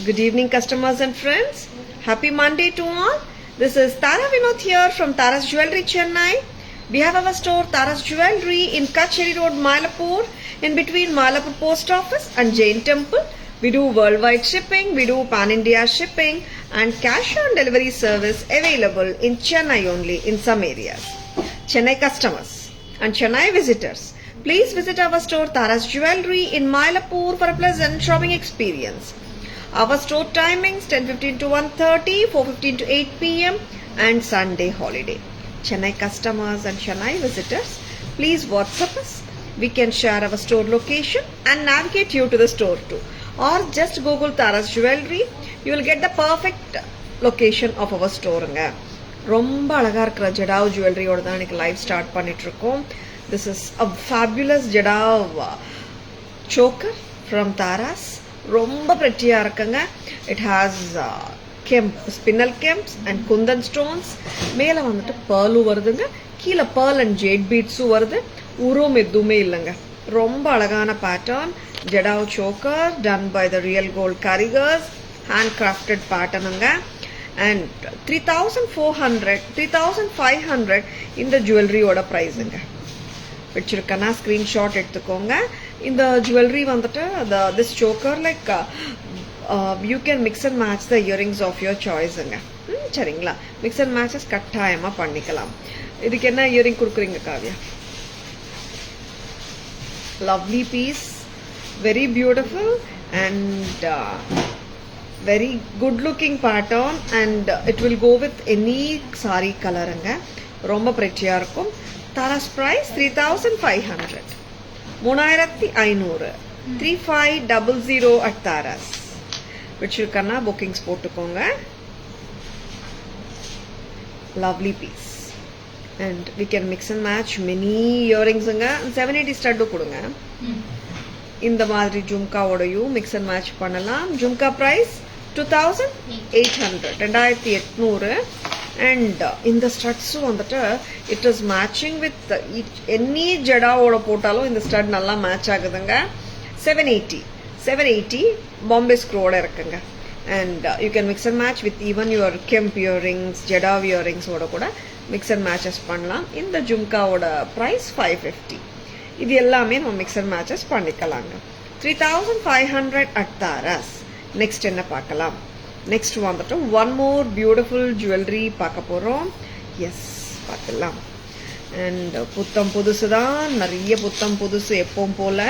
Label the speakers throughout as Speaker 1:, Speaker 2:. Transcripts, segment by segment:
Speaker 1: Good evening, customers and friends. Happy Monday to all. This is Tara Vinod here from Tara's Jewelry, Chennai. We have our store Tara's Jewelry in Kacheri Road, Mylapore, in between Mylapore Post Office and Jain Temple. We do worldwide shipping, we do pan-India shipping and cash on delivery service available in Chennai only in some areas. Chennai customers and Chennai visitors, please visit our store Tara's Jewelry in Mylapore for a pleasant shopping experience. Our store timings 10:15 to 1:30, 4:15 to 8 p.m. and Sunday holiday. Chennai customers and Chennai visitors, please WhatsApp us. We can share our store location and navigate you to the store too. Or just Google Tara's Jewelry. You will get the perfect location of our store. ரொம்ப அழகா இருக்கிற ஜடாவ் ஜுவல்லரியோட தான் எனக்கு live start பண்ணிட்டு இருக்கோம். This is a fabulous jadau choker from Tara's. ரொம்ப pretty-ஆ இருக்குங்க. It has spinel kemps and kundan stones. மேல வந்துட்டு pearl வருதுங்க. கீழ pearl and jade beads வருது. உருவம் எதுவுமே இல்லைங்க. ரொம்ப அழகான pattern. Jadau choker done by the real gold carigers. Handcrafted patternங்க. And 3,400, 3,500 இந்த ஜுவல்லரியோட ப்ரைஸுங்க. வச்சிருக்கேன்னா ஸ்க்ரீன்ஷாட் எடுத்துக்கோங்க. இந்த ஜுவல்லரி வந்துட்டு this choker like you can mix and match the earrings of your சாய்ஸுங்க. சரிங்களா, மிக்ஸ் அண்ட் மேட்சஸ் கட்டாயமாக பண்ணிக்கலாம். இதுக்கு என்ன இயரிங் கொடுக்குறீங்க Kavya? Lovely piece, very beautiful and very good looking pattern and it will go with any saree color anga. Romba pretty-ஆ இருக்கும். Tara's price 3,500. 3,500. 3500 at Tara's. வச்சிருக்கனா bookings போட்டுக்கோங்க. Lovely piece. And we can mix and match many earrings anga. 780 stud கொடுங்க. இந்த மாதிரி ஜும்காவோடையும் mix and match பண்ணலாம். Jhumka price 2,800, 2,800. And இந்த ஸ்டட்ஸும் வந்துட்டு it is matching with any ஜடாவோட போட்டாலும் இந்த ஸ்டட் நல்லா மேட்ச் ஆகுதுங்க. 780 பாம்பே ஸ்க்ரோட இருக்குங்க. And you can mix and match with even your kemp earrings, jadau இயரிங்ஸோட கூட மிக்ஸ் அண்ட் மேட்சஸ் பண்ணலாம். இந்த ஜும்காவோட ப்ரைஸ் 550. இது எல்லாமே நம்ம மிக்ஸ் அண்ட் மேட்சஸ் பண்ணிக்கலாங்க. 3,500 at Tara's. நெக்ஸ்ட் என்ன பார்க்கலாம்? நெக்ஸ்ட் வந்துட்டு ஒன் மோர் பியூட்டிஃபுல் ஜுவல்லரி பார்க்க போகிறோம். எஸ், பார்க்கலாம். அண்ட் புத்தம் புதுசு தான், நிறைய புத்தம் புதுசு எப்பவும் போல்.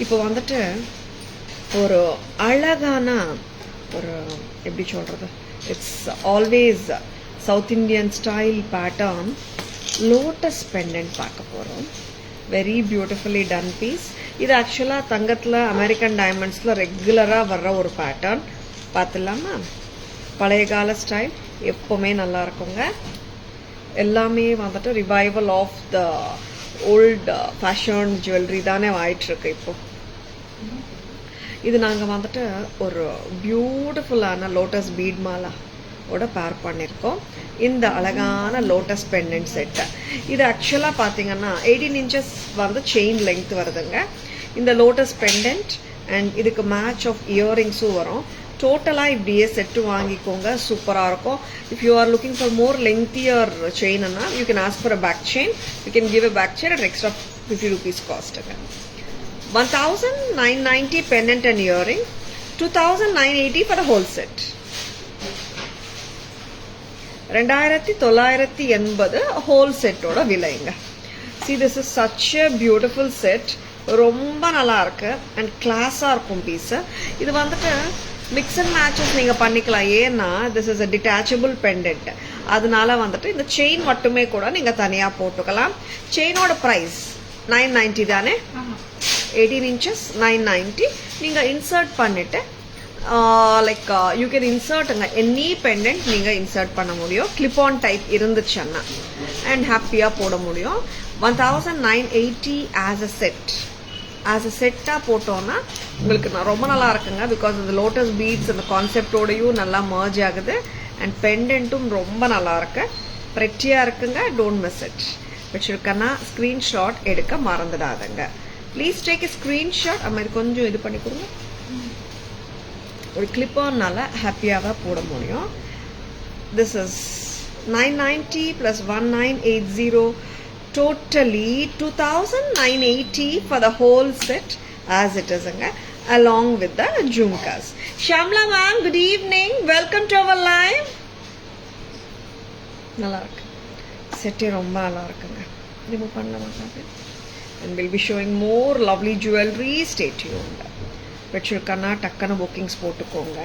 Speaker 1: இப்போ வந்துட்டு ஒரு அழகான ஒரு எப்படி சொல்கிறது, it's always south Indian style pattern lotus pendant பார்க்க போகிறோம். Very beautifully done piece. இது ஆக்சுவலாக தங்கத்தில் அமெரிக்கன் டைமண்ட்ஸில் ரெகுலராக வர்ற ஒரு பேட்டர்ன். பார்த்துலாமா? பழைய கால ஸ்டைல் எப்போவுமே நல்லா இருக்குங்க. எல்லாமே வந்துட்டு revival of the old fashion jewellery தானே ஆயிட்டுருக்கு இப்போ. இது நாங்கள் வந்துட்டு ஒரு பியூட்டிஃபுல்லான லோட்டஸ் பீட் மாலா ஓட பேர் பண்ணியிருக்கோம். இந்த அழகான லோட்டஸ் பெண்டன்ட் செட்டு. இது ஆக்சுவலாக பார்த்தீங்கன்னா 18 inches வந்து செயின் லெங்த் வருதுங்க. இந்த லோட்டஸ் பெண்டன்ட் அண்ட் இதுக்கு மேட்ச் ஆஃப் இயரிங்ஸும் வரும். டோட்டலாக இப்படியே செட்டு வாங்கிக்கோங்க, சூப்பராக இருக்கும். If you are looking for more lengthier செயின்னா you can ask for a back chain. You can give a back chain at extra 50 rupees காஸ்ட்டுங்க. 1,990 pendant and earring, 2,980 for whole set. 2,980 whole செட்டோட விலைங்க. See, this is such a beautiful set. ரொம்ப நல்லா இருக்கு and கிளாஸாக இருக்கும் piece. இது வந்துட்டு மிக்ஸ் அண்ட் மேட்சஸ் நீங்கள் பண்ணிக்கலாம். ஏன்னா this is a detachable pendant. அதனால வந்துட்டு இந்த செயின் மட்டுமே கூட நீங்கள் தனியாக போட்டுக்கலாம். செயினோட ப்ரைஸ் 990 தானே? 18 inches 990. நீங்கள் இன்சர்ட் பண்ணிவிட்டு லைக் யூ கேன் இன்சர்ட்டுங்க. எனி பெண்டன்ட் நீங்கள் இன்சர்ட் பண்ண முடியும், கிளிப் ஆன் டைப் இருந்துச்சுன்னா, அண்ட் ஹாப்பியாக போட முடியும். 1,980 as a set. As a செட்டாக போட்டோன்னா உங்களுக்கு ரொம்ப நல்லா இருக்குங்க. பிகாஸ் இந்த லோட்டஸ் பீட்ஸ் அந்த கான்செப்டோடையும் நல்லா மர்ஜ் ஆகுது அண்ட் பெண்டன்ட்டும் ரொம்ப நல்லா இருக்கு, ப்ரெட்டியாக இருக்குங்க. Don't miss it. வச்சுருக்கேன்னா ஸ்க்ரீன்ஷாட் எடுக்க மறந்துடாதுங்க. Please take a screenshot. அது மாதிரி கொஞ்சம் இது பண்ணி கொடுங்க. ஒரு clip-on-னால ஹாப்பியாகவே போட முடியும். This is 990 plus 1980, totally 2980 for the whole set as it is, along with the jhumkas. Shamla ma'am, good evening. Welcome to our live. நல்லா இருக்கு. செட்டே ரொம்ப நல்லா இருக்குங்க. ரிமூவ் பண்ணலாமா காப்பி? And we'll be showing more lovely jewelry. Stay tuned. வச்சிருக்கனா டக்கன புக்கிங்ஸ் போட்டுக்கோங்க.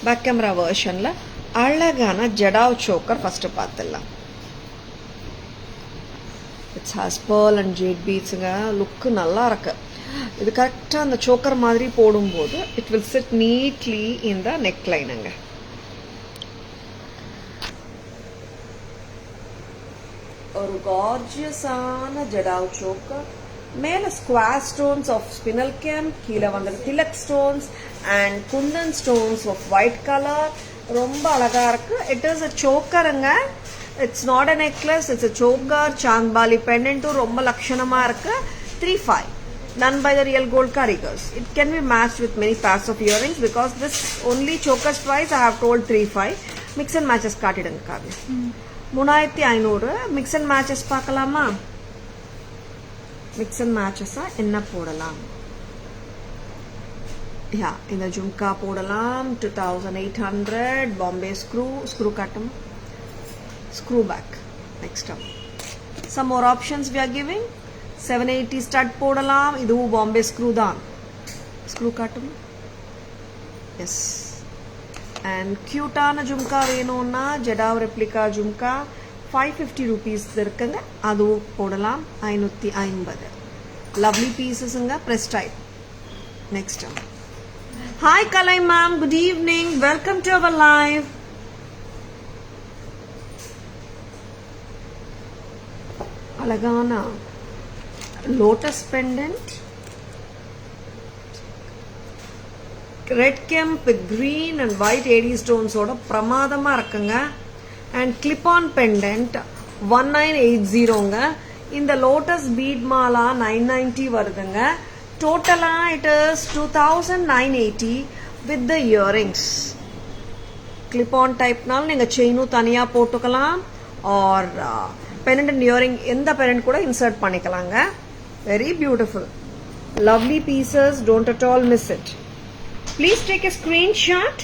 Speaker 1: பேக் கேமரா வெர்ஷன்ல அழகான ஜடாவ் சோக்கர் ஃபர்ஸ்ட் பார்த்துடலாம். It's has pearl and jade beadsங்க. லுக் நல்லா இருக்கு. இது கரெக்டாக அந்த சோக்கர் மாதிரி போடும்போது it will sit neatly in the neck லைனுங்க. ஒரு கார்ஜியஸான ஜடாவ் சோக்கர், மேலே ஸ்குவார் ஸ்டோன்ஸ் ஆஃப் ஸ்பினல் கெம்ப், கீழே வந்துட்டு tilak stones and kundan stones of white colour. ரொம்ப அழகா இருக்கு. இட் இஸ் அ சோக்கருங்க. It's not a necklace, it's a choker. Chandbali பெண்டன்ட்டும் ரொம்ப லட்சணமா இருக்கு. 3.5 done by the real gold carigers. It can be matched with many pairs of earrings because this only choker's price I have told 3.5. Mix and matches காட்டிடுங்க காவி. 3500 mix and matches பார்க்கலாமா? mix and matches என்ன போடலாம்? யா, இந்த ஜும்கா போடலாம். 2800 Bombay screw காட்டும். screw back next up. Some more options we are giving. 780 stud போடலாம். இதுவும் Bombay screw தான். ஸ்க்ரூ காட்டும். எஸ். அண்ட் கியூட்டான ஜும்கா வேணும்னா ஜடாவ் ரெப்ளிகா ஜும்கா 550 rupees இருக்குங்க. அதுவும் போடலாம். 550. லவ்லி பீசஸ்ங்க. Press type. Next hi Kalai ma'am, good evening. Welcome to our live. அழகான lotus pendant, red kemp with green and white AD ஸ்டோன்ஸோட பிரமாதமா இருக்குங்க. அண்ட் கிளிப் ஆன் பெண்டன்ட் 1980ங்க. இந்த லோட்டஸ் பீட் மாலா 990 வருதுங்க. டோட்டலா it is 2980 with the earrings. Clip on டைப்னால நீங்க செயினும் தனியா போட்டுக்கலாம். ஆர் பெண்டன்ட் அண்ட் இயரிங் எந்த பெண்டன்ட் கூட இன்சர்ட் பண்ணிக்கலாங்க. Very beautiful. Lovely pieces. Don't at all miss it. Please take a screenshot.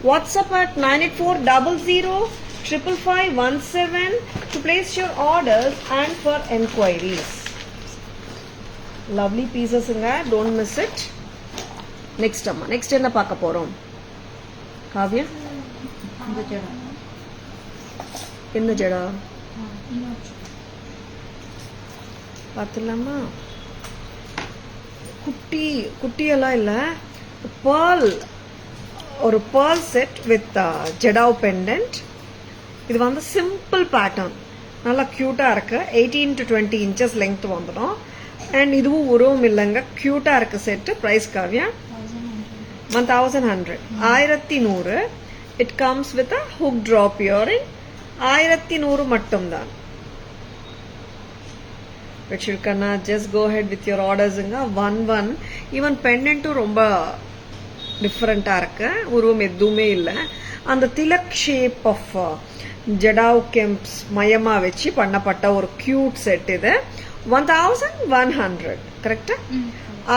Speaker 1: WhatsApp at 9840055517 to place your orders and for enquiries. Lovely pieces inga. Don't miss it. Next amma. Next enna paaka porom? Kavya? Inda jada. பார்த்துலாமா? குட்டியெல்லாம் இல்லை. ஒரு pearl set with jadau pendant. இது வந்து simple pattern, நல்லா க்யூட்டாக இருக்கு. 18 to 20 inches length வந்துடும். And இதுவும் உருவம் இல்லைங்க, க்யூட்டாக இருக்கு set. Price Kaviya 1100. 1100. It comes with a hook drop earring. 1100 மட்டும்தான். வச்சிருக்கனா just go ahead with your orders-ங்க. 11. ஈவன் பெண்டன்ட்டும் ரொம்ப டிஃப்ரெண்ட்டாக இருக்கு. உருவம் எதுவுமே இல்லை. அந்த திலக் ஷேப் ஆஃப் ஜடாவ் கெம்ப்ஸ் மயமா வச்சு பண்ணப்பட்ட ஒரு கியூட் செட் இது. 1100 கரெக்டா?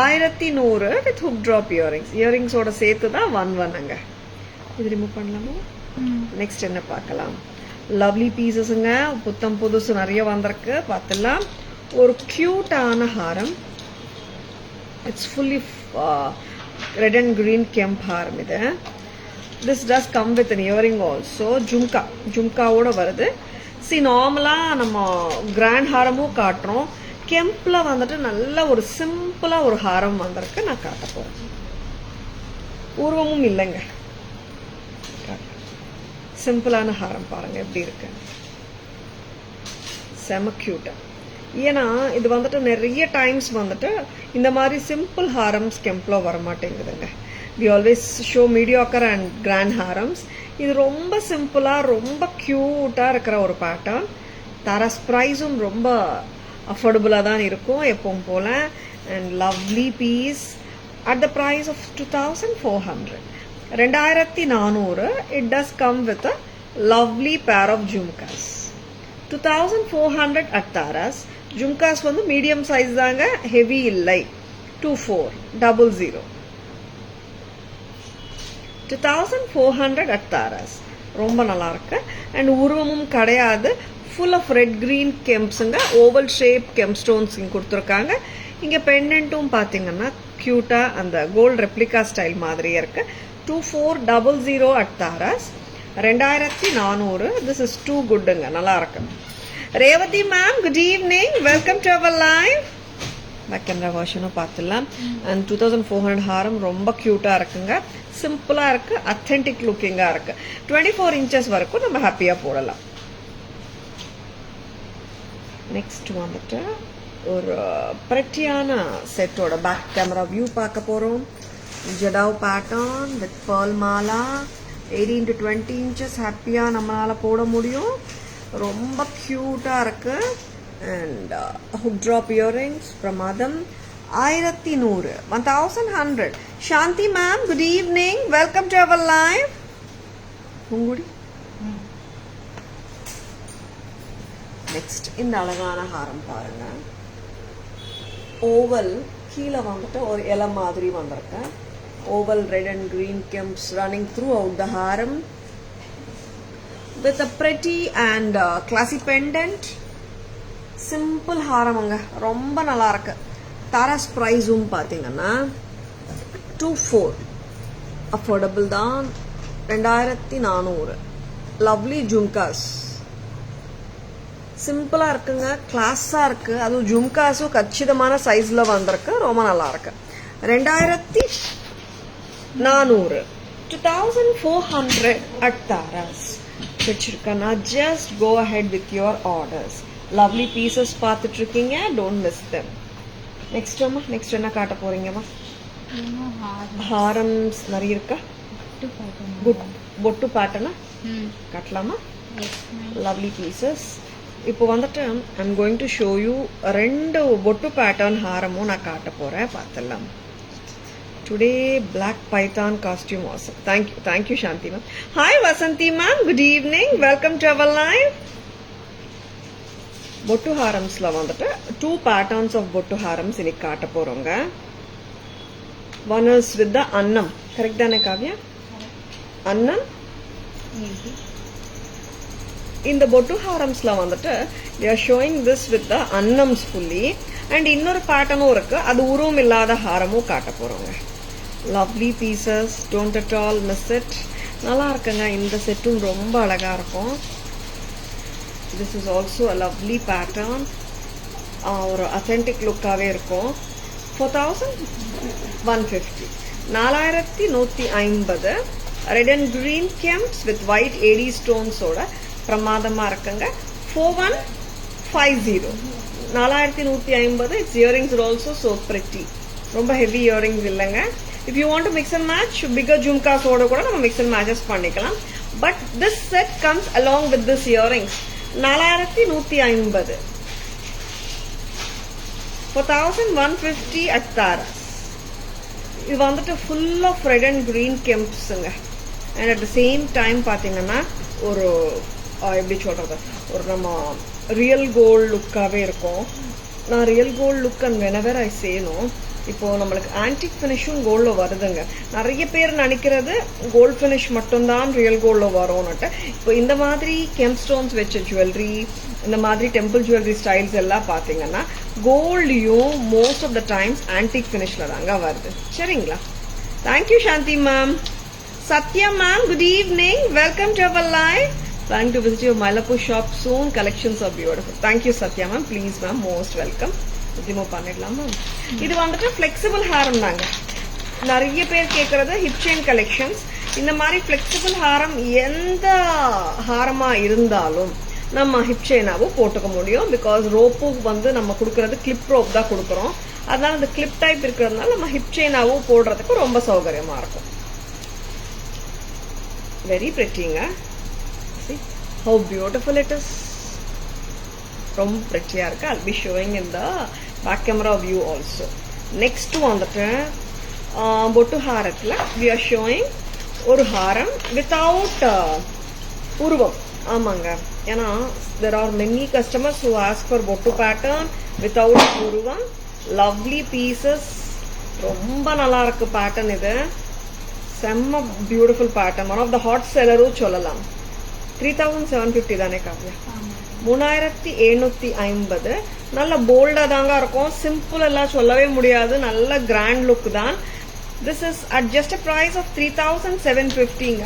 Speaker 1: 1100 வித் ஹுக் ட்ராப் இயரிங்ஸ். இயரிங்ஸோட சேர்த்து தான் 11ங்க. இது ரிமூவ் பண்ணலாமா? நெக்ஸ்ட் என்ன பார்க்கலாம்? லவ்லி பீசஸ்ங்க. புத்தம் புதுசு நிறைய வந்திருக்கு, பார்த்துலாம். ஒரு கியூட்டான ஹாரம். It's fully red and green kemp haram இது. This does come with an earring also. ஜும்காவோட வருது. சி நார்மலாக நம்ம கிராண்ட் ஹாரமும் காட்டுறோம். கெம்பில் வந்துட்டு நல்ல ஒரு சிம்பிளாக ஒரு ஹாரம் வந்திருக்கு, நான் காட்ட போகிறேன். உருவமும் இல்லைங்க, சிம்பிளான ஹாரம் பாருங்க எப்படி இருக்கு. செம கியூட்டா. ஏன்னா இது வந்துட்டு நிறைய டைம்ஸ் வந்துட்டு இந்த மாதிரி சிம்பிள் ஹாரம்ஸ் கெம்பில் வரமாட்டேங்குதுங்க. We always show mediocre and grand harams. இது ரொம்ப சிம்பிளாக ரொம்ப க்யூட்டாக இருக்கிற ஒரு பேட்டர்ன். தாராஸ் ப்ரைஸும் ரொம்ப அஃபோர்டபுளாக தான் இருக்கும் எப்பவும் போல். And lovely piece. at the price of 2400. 2400. It does come with a lovely pair of jhumkas. 2400 at Taras. Jhumkas வந்து medium size தாங்க, heavy இல்லை. 2400. 2400 at Taras. ரொம்ப நல்லா இருக்கு. And உருவமும் கிடையாது. Full of red green kempsங்க, oval shape kempstones இங்க கொடுத்திருக்காங்க. இங்க பெண்டன்ட்டும் பாத்தீங்கன்னா கியூட்டா அந்த கோல்ட் ரெப்ளிகா ஸ்டைல் மாதிரியே இருக்கு. 2400 at Taras. 2400. This is too goodங்க, நல்லா இருக்கு. Revathi ma'am, good evening, welcome to our live. Back camera வெர்ஷனும் பார்த்துடலாம். அண்ட் 2400 ஹாரம் ரொம்ப கியூட்டா இருக்குங்க, சிம்பிளா இருக்கு, அத்தென்டிக் லுக்கிங்கா இருக்கு. 24 inches வரைக்கும் நம்ம ஹாப்பியா போடலாம். நெக்ஸ்ட் வந்துட்டு ஒரு பிரட்டியான செட்டோட பேக் கேமரா வியூ பார்க்க போறோம். Jadau pattern with pearl Mala, 18 to 20 inches ஹாப்பியா நம்மளால போட முடியும். ரொம்ப கியூட்டா இருக்கு. அண்ட் ஹுக் ட்ராப் இயரிங்ஸ் பிரமாதம். 1100. 1100. Shanti ma'am, good evening, welcome to our live. உங்குடி நெக்ஸ்ட் இந்த அழகான ஹாரம் பாருங்க. ஓவல் கீழே வந்துட்டு ஒரு இலை மாதிரி வந்திருக்கு. Oval red and green kemps running throughout the haram with a pretty and classy pendant. Simple ஹாரமுங்க, ரொம்ப நல்லா இருக்கு. தாராஸ் பிரைஸும் பார்த்தீங்கன்னா 2400. அஃபோர்டபுள் தான். 2400. லவ்லி ஜும்காஸ், சிம்பிளா இருக்குங்க, கிளாஸா இருக்கு. அதுவும் ஜும்காஸும் கச்சிதமான சைஸ்ல வந்திருக்கு, ரொம்ப நல்லா இருக்கு. 2400. 2400 at Taras. பிடிச்சிருக்கா? Just go ahead with your orders. Lovely pieces பார்த்துட்டு இருக்கீங்க, don't miss them. நெக்ஸ்ட் அம்மா, நெக்ஸ்ட் என்ன காட்ட போறீங்கம்மா? ஹாரம்ஸ் நிறைய இருக்கா? பொட்டு பேட்டர்னா காட்டலாமா? Lovely pieces. இப்போ வந்துட்டு I'm going to show you 2 பொட்டு பேட்டர்ன் ஹாரமும் நான் காட்ட போறேன், பார்த்துடலாம். Today black python costume awesome. Thank you Shanti ma'am. Hi Vasanthi ma'am, good evening, welcome to our live. பொட்டு ஹாரம்ஸ்ல வந்துட்டு 2 patterns ஆஃப் பொட்டு ஹாரம்ஸ் இன்னைக்கு காட்ட போறோங்க. ஒன் இஸ் வித் த அன்னம், கரெக்ட் தானே காவ்யா? அன்னம். இந்த பொட்டு ஹாரம்ஸ்ல வந்துட்டு they are showing this with the annams fully. And இன்னொரு பேட்டர்னும் இருக்கு, அது உருவம் இல்லாத ஹாரமும் காட்ட போறோங்க. Lovely pieces, don't at all miss it. நல்லா இருக்குங்க, இந்த செட்டும் ரொம்ப அழகா இருக்கும். This is also a lovely pattern, ஒரு அத்தென்டிக் லுக்காவே இருக்கும். 4150. 4150. Red and green kemps with white AD ஸ்டோன்ஸோட பிரமாதமா இருக்குங்க. 4150. 4150. It's earrings are also so pretty. ரொம்ப ஹெவி இயரிங்ஸ் இல்லைங்க. If you want to mix and match figure ஜும்காஸோட கூட நம்ம மிக்ஸ் அண்ட் மேட்சஸ் பண்ணிக்கலாம். But this set comes along with this earrings. 4150. 4150 at Taras. இது வந்துட்டு full of red and green கெம்ப்ஸுங்க. And at the same time பார்த்தீங்கன்னா ஒரு எப்படி சொல்றது, ஒரு நம்ம ரியல் கோல்டு லுக்காகவே இருக்கும். நான் real gold look and whenever I சேனும். இப்போ நம்மளுக்கு ஆன்டிக் ஃபினிஷும் கோல்டில் வருதுங்க. நிறைய பேர் நினைக்கிறது கோல்டு ஃபினிஷ் மட்டும்தான் ரியல் கோல்டில் வரும்னுட்டு. இப்போ இந்த மாதிரி கெம்ஸ்டோன்ஸ் வச்ச ஜுவல்லரி, இந்த மாதிரி டெம்பிள் ஜுவல்லரி ஸ்டைல்ஸ் எல்லாம் பார்த்தீங்கன்னா கோல்டையும் most of the times antique ஃபினிஷில் தாங்க வருது. சரிங்களா? Thank you Shanti ma'am. Sathya ma'am, good evening, welcome to our live. Planning to visit your Mylapore shop soon. Collections are beautiful. Thank you Satya ma'am. Please ma'am, most welcome. Remove பண்ணிடலாம் ma'am. இது வந்துட்டு flexible ஹாரம் தாங்க. நிறைய பேர் கேட்கறது hip chain collections. இந்த மாதிரி flexible ஹாரம் எந்த ஹாரமா இருந்தாலும் நம்ம ஹிப் செயினாவும் போட்டுக்க முடியும். பிகாஸ் ரோப்பும் வந்து நம்ம கொடுக்கறது கிளிப் ரோப் தான் கொடுக்குறோம். அதனால அந்த கிளிப் டைப் இருக்கிறதுனால நம்ம ஹிப் செயினாவும் போடுறதுக்கு ரொம்ப சௌகரியமா இருக்கும். Very பிரிட்டிங்க. See how beautiful it is. ரொம்ப பிரிட்டியா இருக்கு. I'll be showing in the back camera view also. Next வந்துட்டு பொட்டு ஹாரத்தில் we are showing ஒரு ஹாரம் without உருவம். ஆமாங்க, ஏன்னா there are many customers who ask for பொட்டு pattern without உருவம். lovely pieces, ரொம்ப நல்லா இருக்கு பேட்டர்ன். இது செம்ம beautiful pattern, one of the hot செல்லரும் சொல்லலாம். 3750 தானே காவியா? 3750. நல்ல போல்டா தாங்க இருக்கும், சிம்பிள் எல்லாம் சொல்லவே முடியாது, நல்ல கிராண்ட் லுக் தான். This is at just a price of 3750ங்க.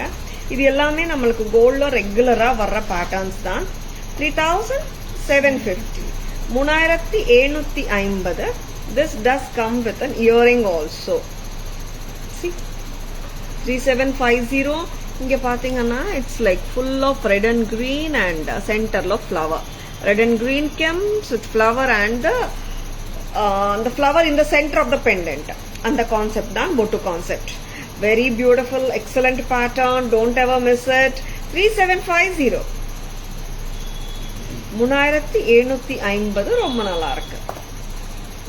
Speaker 1: இது எல்லாமே நம்மளுக்கு கோல்ட்ல ரெகுலரா வர்ற பேட்டர்ன்ஸ் தான். 3750, 3750. This does come with an earring also. See, 3750. இங்க பாத்தீங்கன்னா it's like full of red and green and center of flower. Red and green comes with flower and the flower in the center of the pendant. And the concept தான் பொட்டு concept. Very beautiful, excellent pattern. Don't ever miss it. 3750. 3750 ரொம்ப நல்லா இருக்கு.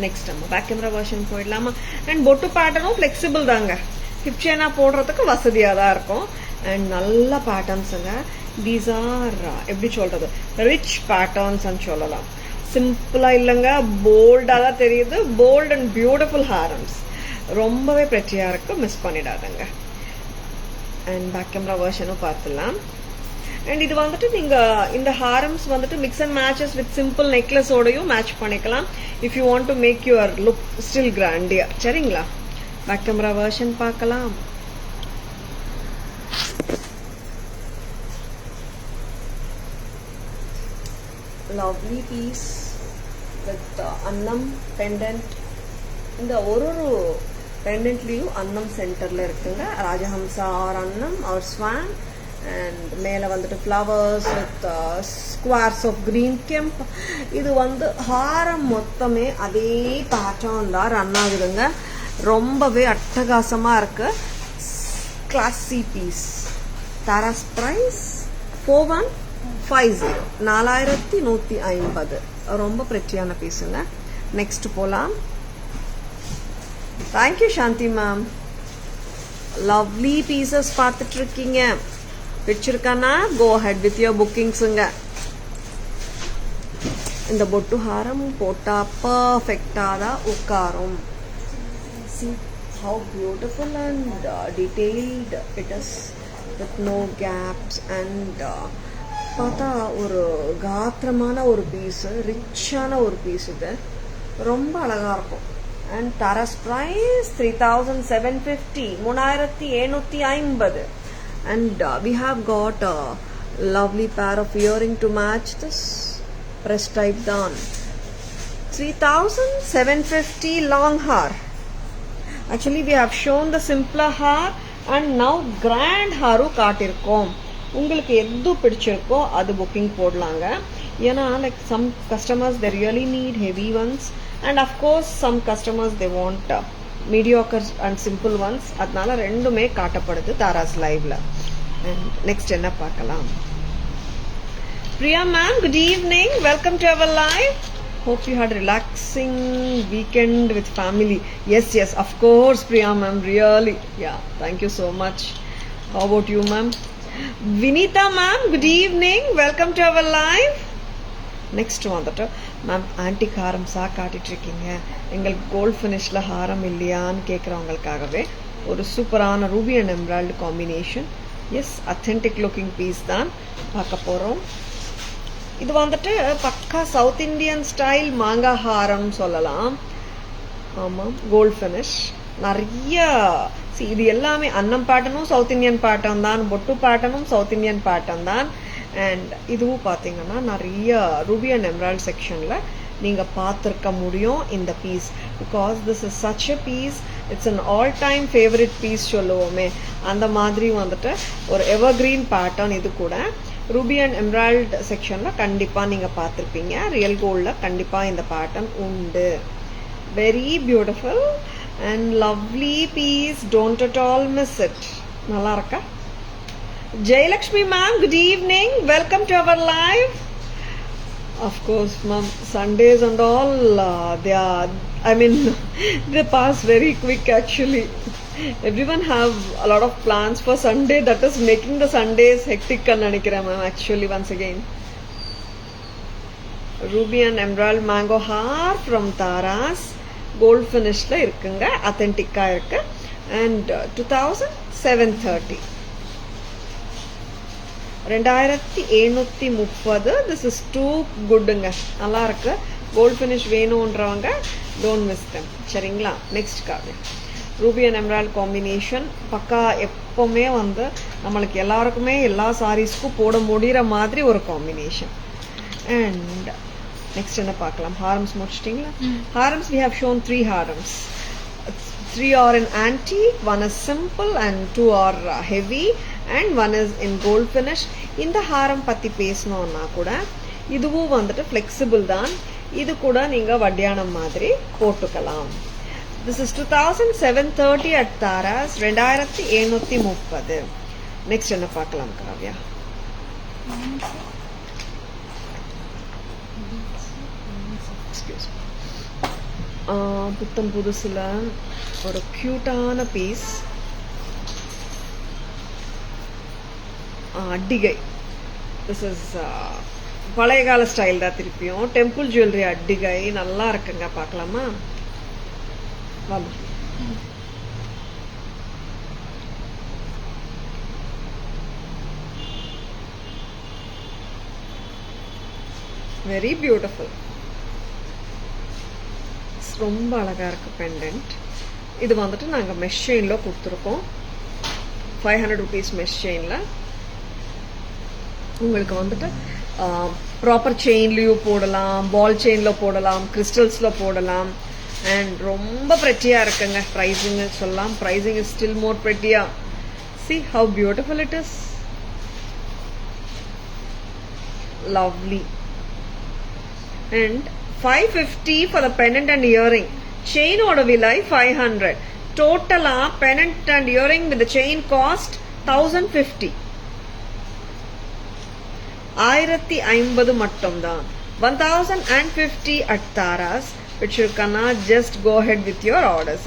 Speaker 1: Next நம்ம back camera version போயிடலாமா? And பொட்டு பேட்டர்னும் flexible தாங்க, hip செயினா போடுறதுக்கு வசதியாக தான் இருக்கும். அண்ட் நல்ல பேட்டர்ன்ஸுங்க. தீஸ் ஆர் எப்படி சொல்றது, ரிச் பேட்டர்ன்ஸ் சொல்லலாம். சிம்பிளா இல்லைங்க, போல்டா தான் தெரியுது. போல்ட் அண்ட் பியூட்டிஃபுல் ஹாரம்ஸ், ரொம்பவே பிரச்சியா இருக்கு, மிஸ் பண்ணிடாதுங்க. அண்ட் பேக் கேமரா வெர்ஷனும் பார்த்துலாம். அண்ட் இது வந்துட்டு நீங்க இந்த ஹாரம்ஸ் வந்துட்டு mix and matches with simple நெக்லஸோடையும் மேட்ச் பண்ணிக்கலாம் if you want to make your look still கிராண்டியா. சரிங்களா? பேக் கேமரா வெர்ஷன் பார்க்கலாம். Lovely piece with annam pendant. இந்த ஒரு பெண்டன்ட்லயும் அன்னம் சென்டர்ல இருக்குங்க. Rajahamsa or annam or swan. And மேலே வந்துட்டு flowers with squares of green kemp. இது வந்து ஹாரம் மொத்தமே அதே பேட்டர்ன் தான் ரன் ஆகுதுங்க. ரொம்பவே அட்டகாசமாக இருக்கு. கிளாசி பீஸ். தாராஸ் பிரைஸ் 4150, 4150. ரொம்ப பிரெட்டியான பீஸுங்க. நெக்ஸ்ட் போலாம். தேங்க்யூ சாந்தி மேம். லவ்லி பீசஸ் பார்த்துட்டு இருக்கீங்க. பிடிச்சிருக்கானா கோ ஹெட் வித் யுவர் புக்கிங்ஸுங்க. இந்த பொட்டு ஹாரம் போட்டா பர்ஃபெக்டா தான் உட்காரும். See how beautiful and detailed it is with no gaps and பார்த்தா ஒரு காத்திரமான ஒரு பீஸ், ரிச்சான ஒரு பீஸ். இது ரொம்ப அழகா இருக்கும். And Tharas price 3750, 3750. And we have got a lovely pair of earring to match this. Press type down. 3750 long hair. Actually we have shown the simpler hair and now grand hair காட்டிருக்கோம். உங்களுக்கு எது பிடிச்சிருக்கோ அது booking போடலாங்க. ஏன்னா like some customers they really need heavy ones and of course some customers they want mediocre and simple ones. அதனால ரெண்டுமே காட்டப்படுது தாராஸ் லைவ்ல. Next என்ன பார்க்கலாம்? Priya ma'am, good evening. Welcome to our live. Hope you had a relaxing weekend with family. Yes, of course, Priya ma'am, really. Yeah, thank you so much. How about you, ma'am? Vinita ma'am, good evening. Welcome to our live. Next வந்துட்டு ma'am antique ஹாரம்ஸாக காட்டிட்டு இருக்கீங்க, எங்களுக்கு gold ஃபினிஷ்ல ஹாரம் இல்லையான்னு கேட்குறவங்களுக்காகவே ஒரு சூப்பரான ruby and emerald combination. Yes, authentic looking piece தான் பார்க்க போகிறோம். இது வந்துட்டு பக்கா சவுத் இண்டியன் ஸ்டைல் மாங்காய் ஹாரம் சொல்லலாம். ஆமாம், கோல்ட் ஃபினிஷ் நிறைய. இது எல்லாமே அன்னம் பேட்டர்னும் சவுத் இண்டியன் பேட்டர்ன் தான், பொட்டு பேட்டர்னும் சவுத் இண்டியன் பேட்டர்ன் தான். அண்ட் இதுவும் பார்த்தீங்கன்னா நிறைய ரூபி அண்ட் எம்ராய்டு செக்ஷனில் நீங்கள் பார்த்துருக்க முடியும் இந்த piece. Because this is such a piece, it's an all time favourite piece சொல்லுவோமே, அந்த மாதிரி வந்துட்டு ஒரு எவர்கிரீன் பேட்டர்ன். இது கூட ரூபி அண்ட் எம்ராய்டு செக்ஷனில் கண்டிப்பாக நீங்கள் பார்த்துருப்பீங்க. ரியல் கோல்டில் கண்டிப்பாக இந்த பேட்டர்ன் உண்டு. Very beautiful and lovely piece. Don't at all miss it. நல்லா இருக்கா? Jayalakshmi ma'am, good evening. Welcome to our live. Of course, ma'am, Sundays and all, they are I mean, they pass very quick actually. Everyone have a lot of plans for Sunday. That is making the Sundays hectic kan nanikiren ma'am actually once again. Ruby and Emerald Mango Har from Taras. Gold finish la irukanga. Authentic ah irukku. And 2730. 2730. This is too good. நல்லா இருக்கு. Gold finish வேணும்ன்றவங்க don't miss them. சரிங்களா? Next card. Ruby and Emerald combination. பக்கா எப்பவுமே வந்து நம்மளுக்கு எல்லாருக்குமே எல்லா சாரீஸ்க்கும் போட முடியற மாதிரி ஒரு காம்பினேஷன். And next என்ன பார்க்கலாம்? Harams முடிச்சிட்டீங்களா? Harams we have shown 3 harams. 3 are in antique, 1 is simple and 2 are heavy and 1 is in gold finish. இந்த ஹாரம் பத்தி பேசணும்னா கூட இதுவும் வந்துட்டு flexible தான். இது கூட நீங்க வட்டியானம் மாதிரி போட்டுக்கலாம். This is 2730 at Taras. 2730. Next என்ன பார்க்கலாம் காவ்யா? Excuse me. புத்தம் புதுசுல ஒரு கியூட்டான பீஸ் அட்டிகை. திஸ் இஸ் பழைய கால ஸ்டைல் தான். திருப்பியும் டெம்பிள் ஜுவல்லரி அட்டிகை நல்லா இருக்குங்க. பார்க்கலாமா? வாங்க. Very beautiful. ரொம்ப அழகா இருக்கு பெண்டன்ட். இது வந்துட்டு நாங்கள் மெஷ் செயினில் கொடுத்துருக்கோம். 500 rupees மெஷ் செயினில். உங்களுக்கு வந்துட்டு ப்ராப்பர் செயின்லேயும் போடலாம், பால் செயினில் போடலாம், கிறிஸ்டல்ஸில் போடலாம். அண்ட் ரொம்ப ப்ரெட்டியாக இருக்குங்க. ப்ரைஸிங் சொல்லலாம். ப்ரைஸிங் இஸ் ஸ்டில் மோர் ப்ரெட்டியா. See how beautiful it is. Lovely. And 550 for the pendant and earring. Chain oda vilai 500. Total pendant and earring with the chain cost 1050. 1050 mattum dhaan. 1050 at Taras, which you can just go ahead with your orders.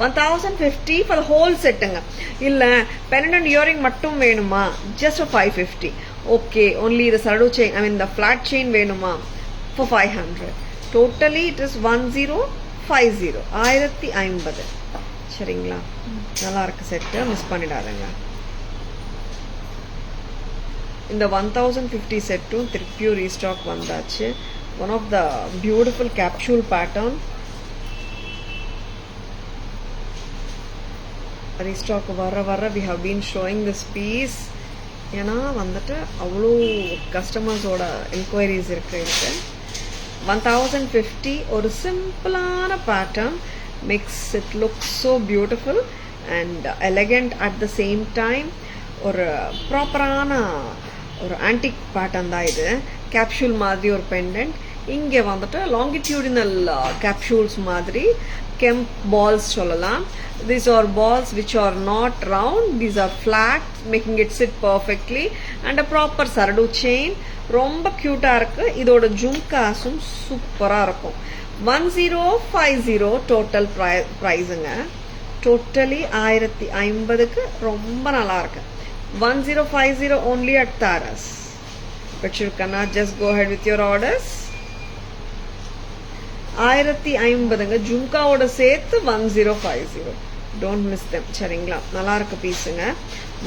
Speaker 1: 1050 for the whole set. Illa pendant and earring mattum venuma just for 550. Okay, only the saradu chain, I mean the flat chain venuma for 500. Totally it is 1050. 1050. சரிங்களா? நல்லா இருக்கு set. Miss பண்ணிடாதீங்க. இந்த 1050 செட்டும் திருப்பியும் restock வந்தாச்சு. One of the beautiful capsule pattern. Restock வர வர we have been showing this piece. ஏன்னா வந்துட்டு அவ்வளோ கஸ்டமர்ஸோட என்கொயரிஸ் இருக்கு. 1050 ஒரு சிம்பிளான pattern. makes it look so beautiful and elegant at the same time. ஒரு ப்ராப்பரான ஒரு ஆன்டிக் பேட்டர்ன் தான் இது. கேப்சூல் மாதிரி ஒரு பெண்டன்ட். இங்கே வந்துட்டு லாங்கிடியூடினல் கேப்சூல்ஸ் மாதிரி கெம்ப் பால்ஸ் சொல்லலாம். These are balls which are not round. These are flat, making it sit perfectly. And a proper saradu chain. ரொம்ப க்யூட்டாக இருக்கு. இதோட ஜும்காஸும் சூப்பராக இருக்கும். 1050 டோட்டல் ப்ரைஸுங்க. டோட்டலி 1050க்கு ரொம்ப நல்லா இருக்கு. 1050 only at Taras. But you cannot just go ahead with your orders. 1050ங்க. ஜும்காவோட சேர்த்து 1050. Don't miss them. சரிங்களா? நல்லா இருக்கு பீஸுங்க.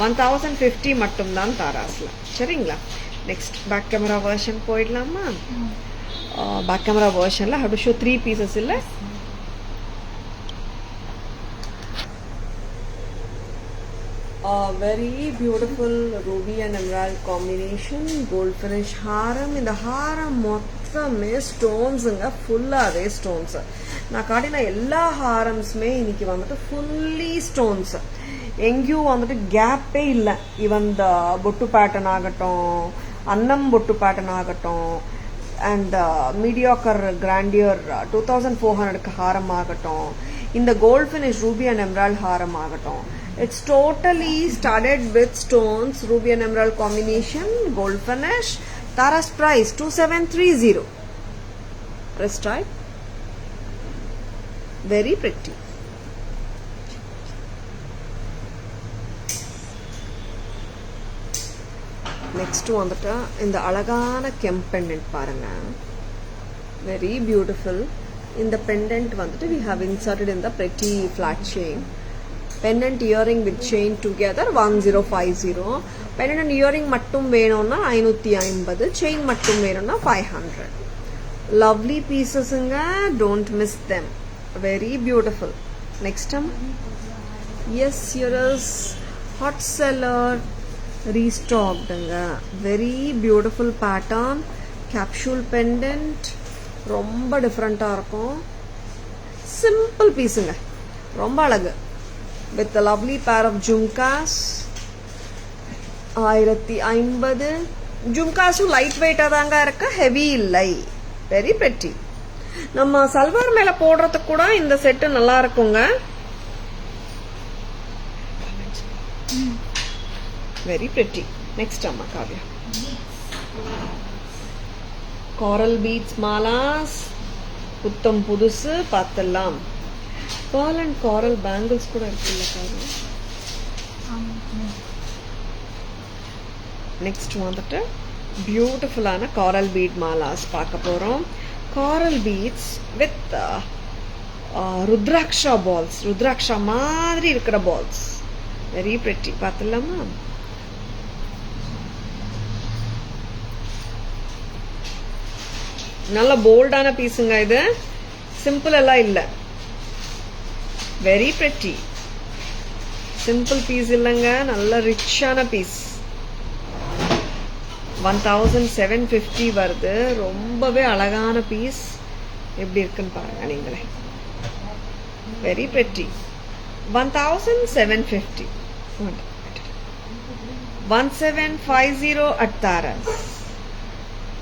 Speaker 1: 1050 மட்டும்தான் தாராஸ்ல. சரிங்களா? நெக்ஸ்ட் பேக் கேமரா வெர்ஷன் போயிடலாமா? பேக் கேமரா வெர்ஷன்ல ஹவ் டு ஷோ 3 பீசஸ் இல்ல. Very beautiful ruby and emerald combination. Gold finish haram. இந்த ஹாரம் மொத்தமே ஸ்டோன்ஸுங்க. ஃபுல்லாகவே ஸ்டோன்ஸ். நான் காட்டின எல்லா ஹாரம்ஸுமே இன்னைக்கு வந்துட்டு ஃபுல்லி ஸ்டோன்ஸ். எங்கேயும் வந்துட்டு கேப்பே இல்லை. ஈவன் த பொட்டு பேட்டர்ன் ஆகட்டும், அன்னம் பொட்டு பேட்டர்ன் ஆகட்டும், அண்ட் மீடியாக்கர் கிராண்டியர் 2400க்கு ஹாரம் ஆகட்டும், இந்த gold finish ruby and emerald ஹாரம் ஆகட்டும், it's totally studded with stones. Ruby and emerald combination, gold finish. Taras price 2730. Press type. Very pretty. Next வந்துட்டு இந்த அழகான கெம்ப் pendant பாருங்க. Very beautiful. இந்த pendant வந்துட்டு we have inserted in the pretty flat chain. Pendant earring with chain together 1050. Pendant and earring மட்டும் வேணும்னா 550. Chain மட்டும் வேணும்னா 500. Lovely piecesங்க. Don't miss them. Very beautiful. Next time. Yes, here is hot seller restocked. Very beautiful pattern. Capsule pendant. ரொம்ப டிஃப்ரெண்டா இருக்கும். Simple pieceங்க. ரொம்ப அழகு. With a lovely pair of jhumkas. 1050. ஜும்காஸும் light வெயிட்டா தாங்க இருக்கு, ஹெவி இல்லை. Very pretty. நம்ம சல்வார் மேல போடுறதுக்கு கூட இந்த செட் நல்லா இருக்குங்க. Very pretty. நெக்ஸ்ட் அம்மா காவ்யா. coral beads மாலாஸ் புத்தம் புதுசு பார்த்தலாம். pearl and coral bangles கூட இருக்குல்ல காவ்யா. நெக்ஸ்ட் வந்துட்டு பியூட்டிஃபுல்லான coral bead மாலாஸ் பார்க்க போறோம். coral beads with rudraksha balls. Rudraksha மாதிரி இருக்கிற balls. Very pretty. பார்த்தலாமா? நல்ல போல்டான பீஸுங்க இது. சிம்பிள் எல்லாம் இல்ல. Very pretty. சிம்பிள் பீஸ் இல்லைங்க, நல்ல ரிச்சான பீஸ். 1750 வருது. ரொம்பவே அழகான பீஸ். எப்படி இருக்குன்னு பாருங்க நீங்களே. Very pretty. 1750. 1750 at Taras.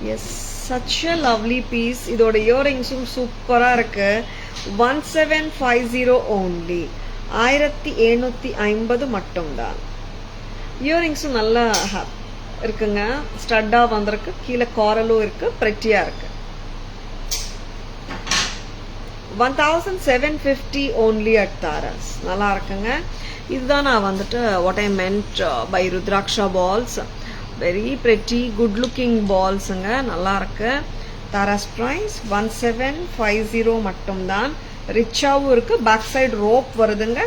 Speaker 1: Yes, such a lovely piece. இதோட இயரிங்ஸும் சூப்பரா இருக்கு. 1750 only. 1750 மட்டும்தான். இயரிங்ஸும் நல்லா இருக்குங்க. ஸ்டட்டா வந்திருக்கு. கீழே காரலும் இருக்கு. பிரெட்டியா இருக்கு. 1750 only at Taras. நல்லா இருக்குங்க. இதுதான் நான் வந்துட்டு what I meant by Rudraksha balls. Very pretty, good looking balls-ங்க. நல்லா இருக்கு. Taras price 1750 மட்டும்தான். ரிச்சாவும் இருக்கு. பேக் சைடு ரோப் வருதுங்க.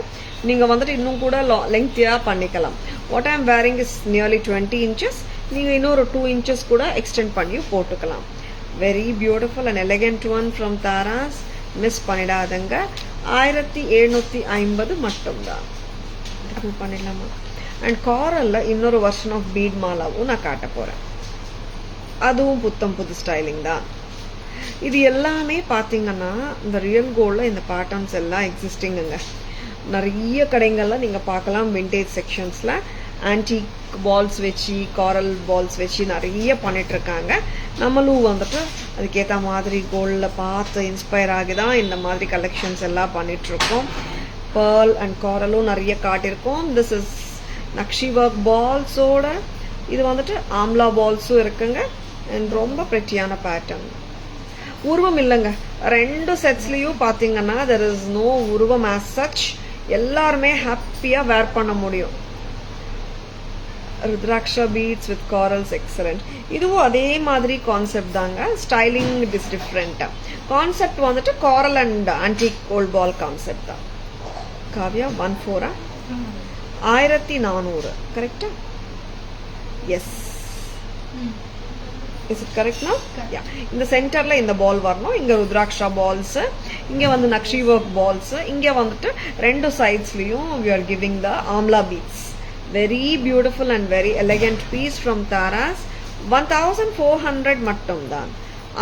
Speaker 1: நீங்க வந்துட்டு இன்னும் கூட லெங்க்தியா பண்ணிக்கலாம். What I am wearing is nearly 20 inches. நீங்க இன்னொரு 2 inches கூட எக்ஸ்டெண்ட் பண்ணி போட்டுக்கலாம். Very beautiful and elegant one from Taras. Miss பண்ணிடாதங்க. 1750 மட்டும்தான். பண்ணிடலாமா? அண்ட் காரல்ல இன்னொரு வெர்ஷன் ஆஃப் பீட் மாலாவும் நான் காட்ட போறேன். அதுவும் புத்தம் புது ஸ்டைலிங் தான். இது எல்லாமே பாத்தீங்கன்னா இந்த ரியல் கோல்ட்ல இந்த பேட்டர்ன்ஸ் எல்லாம் எக்ஸிஸ்டிங்குங்க. நிறைய கடைகள்ல நீங்க பார்க்கலாம். விண்டேஜ் செக்ஷன்ஸ்ல ஆன்டிக் பால்ஸ் வச்சு காரல் பால்ஸ் வச்சு நிறைய பண்ணிட்டு இருக்காங்க. நம்மளும் வந்துட்டு அதுக்கேற்ற மாதிரி கோல்ட்ல பார்த்து இன்ஸ்பயர் ஆகிதான் இந்த மாதிரி கலெக்ஷன்ஸ் எல்லாம் பண்ணிட்டு இருக்கோம். pearl அண்ட் காரலும் நிறைய காட்டியிருக்கோம். திஸ் இஸ் நக்ஷி ஒர்க் பால்ஸோட இது வந்துட்டு ஆம்லா பால்ஸும் இருக்குங்க. அண்ட் ரொம்ப பிரெட்டியான பேட்டர்ன். உருவம் இல்லைங்க. ரெண்டு செட்ஸ்லயும் பாத்தீங்கன்னா தெர் இஸ் நோ உருவம் ஆஸ் சச். எல்லாருமே ஹாப்பியா வேர் பண்ண முடியும். Rudraksha beads with corals excellent. இதுவும் அதே மாதிரி கான்செப்ட் தாங்க. Styling is different. கான்செப்ட் வந்துட்டு coral and antique gold ball concept தான். காவ்யா 14 1400 கரெக்டா? S. Is it correct now? Yeah. இந்த சென்டர்ல இந்த பால் வரணும். இங்க ருத்ராட்சா பால்ஸ், இங்க வந்து நக்ஷி ஒர்க் பால்ஸ், இங்க வந்துட்டு ரெண்டு சைட்ஸ்லயும் we are giving the amla beads. Very beautiful and very elegant piece from Taras. 1400 மட்டும்தான்.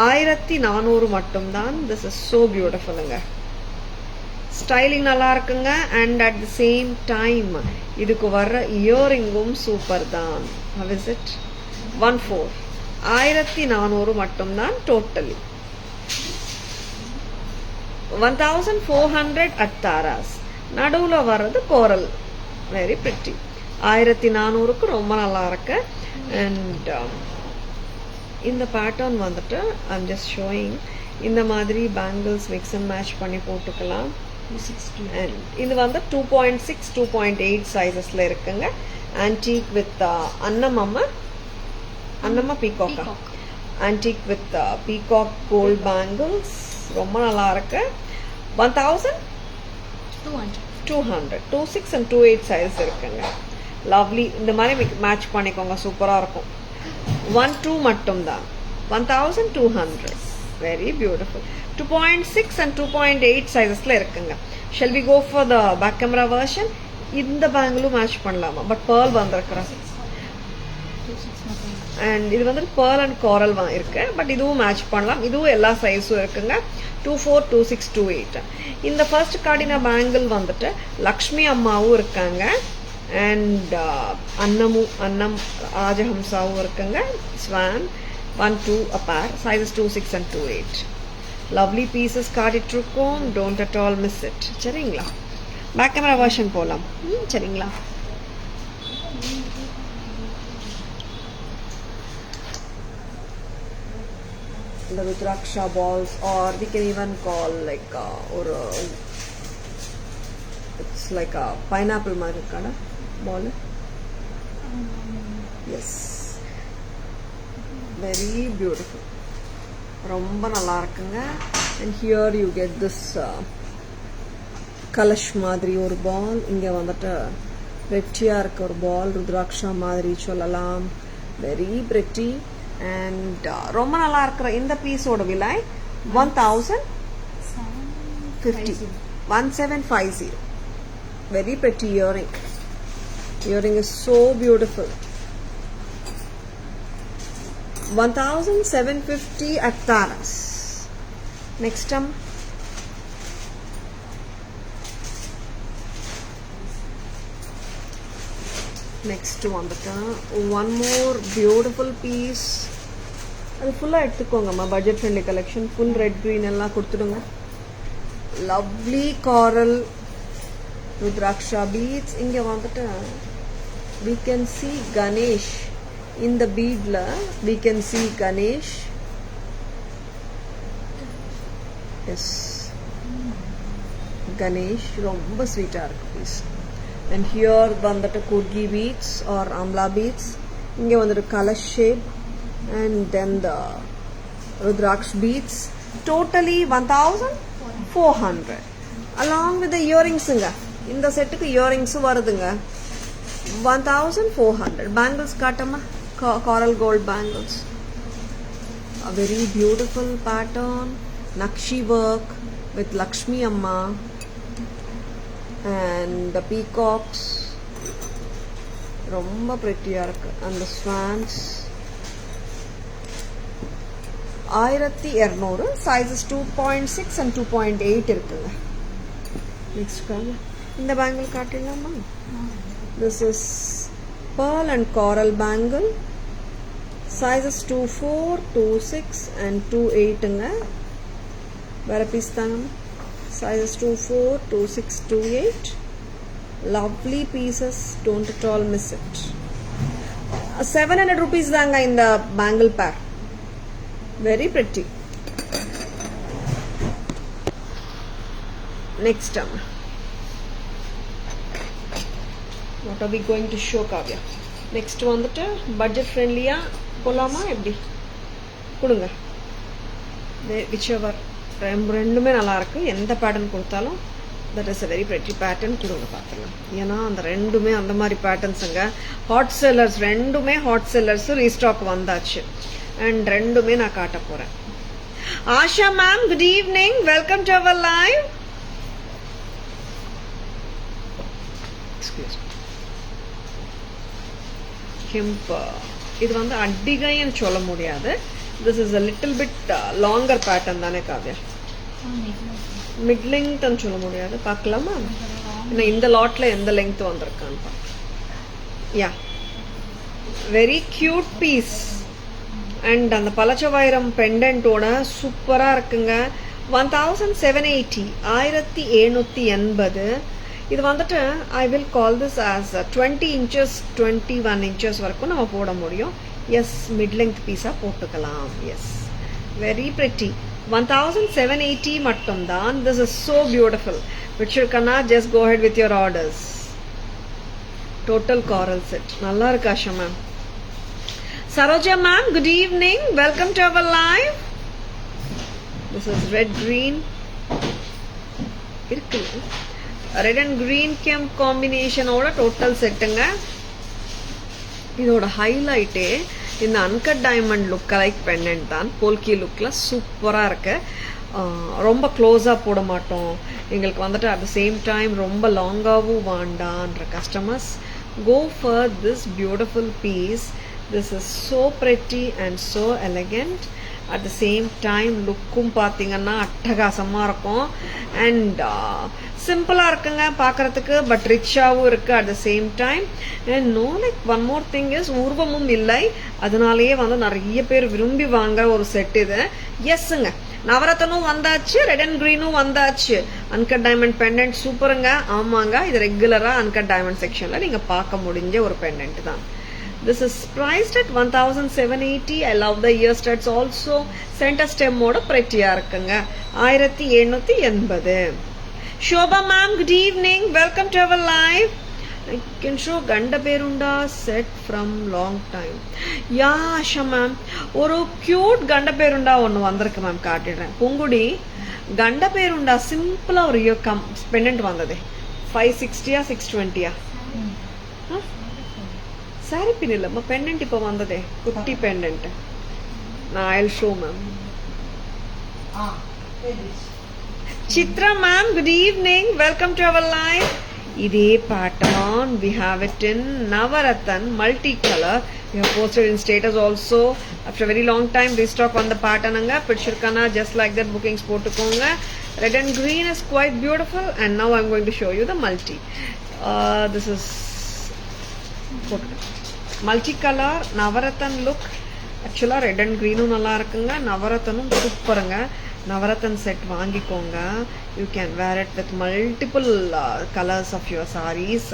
Speaker 1: 1400 மட்டும்தான். This is so beautifulங்க. ஸ்டைலிங் நல்லா இருக்குங்க. And at the same time இதுக்கு வர்ற இயரிங்கும் சூப்பர் தான். How is it? 1400 மட்டும்தான் டோட்டலி. 1400 at Taras. நடுவுல வர்றது கோரல். Very pretty. 1400க்கு ரொம்ப நல்லா இருக்கு. அண்ட் இந்த பேட்டர்ன் வந்துட்டு ஐம் ஜஸ்ட் ஷோயிங். இந்த மாதிரி பேங்கிள்ஸ் மிக்ஸ் அண்ட் மேட்ச் பண்ணி போட்டுக்கலாம். and இது வந்து 2.6 2.8 சைஸஸ்ல இருக்குங்க. antique with annamma peacock antique with peacock gold bangles ரொம்ப நல்லா இருக்கு. 1200 26 and 28 சைஸ் இருக்குங்க. லவ்லி. இந்த மாதிரி மேட்ச் பண்ணிக்கோங்க, சூப்பரா இருக்கும். 12 மட்டும் தான் 1200. Very beautiful. 2.6 and 2.8 சைஸஸ்ல இருக்குங்க. Shall we go for the back camera version? இந்த பேங்கிலும் மேட்ச் பண்ணலாமா? பட் பேர்ல் வந்திருக்கிறேன். அண்ட் இது வந்து பேர்ல் அண்ட் காரல் இருக்கு. பட் இதுவும் மேட்ச் பண்ணலாம். இதுவும் எல்லா சைஸும் இருக்குங்க. 24 26 28. இந்த ஃபர்ஸ்ட் கார்டினா பேங்கிள் வந்துட்டு லக்ஷ்மி அம்மாவும் இருக்காங்க. அண்ட் அன்னம் ராஜஹம்சாவும் இருக்குங்க. Swan 1 2 a pair. Sizes 26 and 28. Lovely pieces காட்டிட்டு இருக்கோம். Don't at all miss it. சரிங்களா? பேக் கேமரா வெர்ஷன் போகலாம். சரிங்களா? The Rudraksha balls, or we can even call like it's like a pineapple மாதிரி இருக்கான ball. Yes, very beautiful. ரொம்ப நல்லா இருக்குங்க. And here you get this Kalash மாதிரி ஒரு பால். இங்க வந்துட்டு பிரெட்டியா இருக்க ஒரு பால், ருத்ராட்சா மாதிரி சொல்லலாம். வெரி பிரெட்டி அண்ட் ரொம்ப நல்லா இருக்கிற இந்த பீஸோட விலை 1750. Very pretty earring. Earring is so beautiful. 1750 at Taras. Next time. Next வந்துட்டா one more beautiful piece. அது ஃபுல்லா எடுத்துக்கோங்கம்மா. Budget friendly collection. Full red green எல்லாம் கொடுத்துடுங்க. Lovely coral Rudraksha beads. இங்க வந்துட்டு we can see Ganesh. In the bead we can see Ganesh. Yes, Ganesh ரொம்ப ஸ்வீட்டா இருக்கு பீஸ். And here வந்துட்டு kurgi beads or amla beads. இங்க வந்துட்டு Kalash shape and then the Rudraksh beads. Totally 1400 along with the earrings. இந்த செட்டுக்கு earrings வருதுங்க. 1400. Bangles காட்டமா? Coral gold bangles. A very beautiful pattern. Nakshi work with Lakshmi Amma and the peacocks. ரொம்ப pretty-ஆ இருக்கு. And the swans. 1200. Sizes 2.6 and 2.8 இருக்குங்க. Next காங்க. இந்த bangle காட்டலாமா? This is pearl and coral bangle. Sizes 24, 26 and 28ங்க. வேற piece தாங்க. Sizes 24, 26, 28. Lovely pieces. Don't at all miss it. 700 rupees தாங்க இந்த bangle pair. Very pretty. Next time. What are we going to show, Kavya? Next வந்துட்டு budget friendly-ஆ போலாமா? எப்படி கொடுங்க. whichever. ரெண்டுமே நல்லா இருக்கு. எந்த பேட்டர்ன் கொடுத்தாலும் that is a very pretty pattern. கொடுங்க பார்க்கலாம். ஏன்னா அந்த ரெண்டுமே அந்த மாதிரி பேட்டர்ன்ஸுங்க. ஹாட் செல்லர்ஸ், ரெண்டுமே ஹாட் செல்லர்ஸ் ரீஸ்டாக் வந்தாச்சு. அண்ட் ரெண்டுமே நான் காட்ட போறேன். Asha ma'am, good evening. Welcome to our live. Excuse him. இது வந்து அடிகைன்னு சொல்ல முடியாது. This is a little bit longer pattern தானே காவ்யா? மிட் லெங்த் சொல்ல முடியாது. பார்க்கலாமா? இந்த லாட்ல எந்த லெங்த் வந்திருக்கான்னு. யா, வெரி கியூட் பீஸ். அண்ட் அந்த பலச்சவாயிரம் பெண்டன்ட்டோட சூப்பரா இருக்குங்க. 1780. 1780. இது வந்துட்டு I will call this as 20 inches 21 inches வரைக்கும் நம்ம போட முடியும். எஸ், மிட் லெங்த் பீஸா போட்டுக்கலாம். S, very pretty. 1780 மட்டும்தான். This is so beautiful. Vichurkana, just go ahead with your orders. Total coral set. Nalla irukku Asha ma'am. Saroja ma'am, good evening. Welcome to our live. This is red green. Red and green chem combination oda total set nga. Idoda highlight இந்த uncut diamond look like pendant தான். போல்கி லுக்கில் சூப்பராக இருக்கு. ரொம்ப க்ளோஸாக போட மாட்டோம், எங்களுக்கு வந்துட்டு அட் த சேம் டைம் ரொம்ப லாங்காகவும் வாண்டான்ற customers go for this beautiful piece. This is so pretty and so elegant. At the same time லுக்கும் பார்த்தீங்கன்னா அட்டகாசமாக இருக்கும். அண்ட் சிம்பிளாக இருக்குங்க பார்க்குறதுக்கு, பட் ரிச்சாகவும் இருக்குது at the same time. And no like one more thing is உருவமும் இல்லை, அதனாலேயே வந்து நிறைய பேர் விரும்பி வாங்குற ஒரு செட் இது. எஸ்ஸுங்க, நவரத்தனும் வந்தாச்சு, ரெட் அண்ட் கிரீனும் வந்தாச்சு. அன்கட் டைமண்ட் பெண்டன்ட் சூப்பருங்க. ஆமாங்க, இது ரெகுலராக அன்கட் டைமண்ட் செக்ஷனில் நீங்கள் பார்க்க முடிஞ்ச ஒரு பெண்டன்ட் தான். This is priced at 1780. I love the ear studs also. Center stem ஓட pretty-ஆ இருக்குங்க. 1780. Shobha ma'am, good evening. Welcome to our live. I can show Ganda Perunda set from long time. Yeah, Asha ma'am. ஒரு cute Ganda Perunda ஒன்று வந்திருக்கு ma'am, காட்டிடுறேன். Pongudi Ganda Perunda சிம்பிளாக ஒரு year pendant வந்தது. 560 620. Sorry பின் இல்லம்மா, pendant இப்போ வந்ததே, குட்டி பெண்டன்ட். நான் I will show ma'am. Chitra ma'am, good evening. Welcome to our live. இதே pattern we have it in Navaratan multi color. We have posted in status also. After a very long time restock on the pattern anga. Pichurkana just like that bookings போட்டுக்கோங்க. Red and green is quite beautiful. And now I'm going to show you the multi. This is multi colour navratan look. ஆக்சுவலாக red and க்ரீனும் நல்லா இருக்குங்க, நவரத்தனும் சூப்பருங்க. Navratan set வாங்கிக்கோங்க. You can wear it with multiple colours of your saris,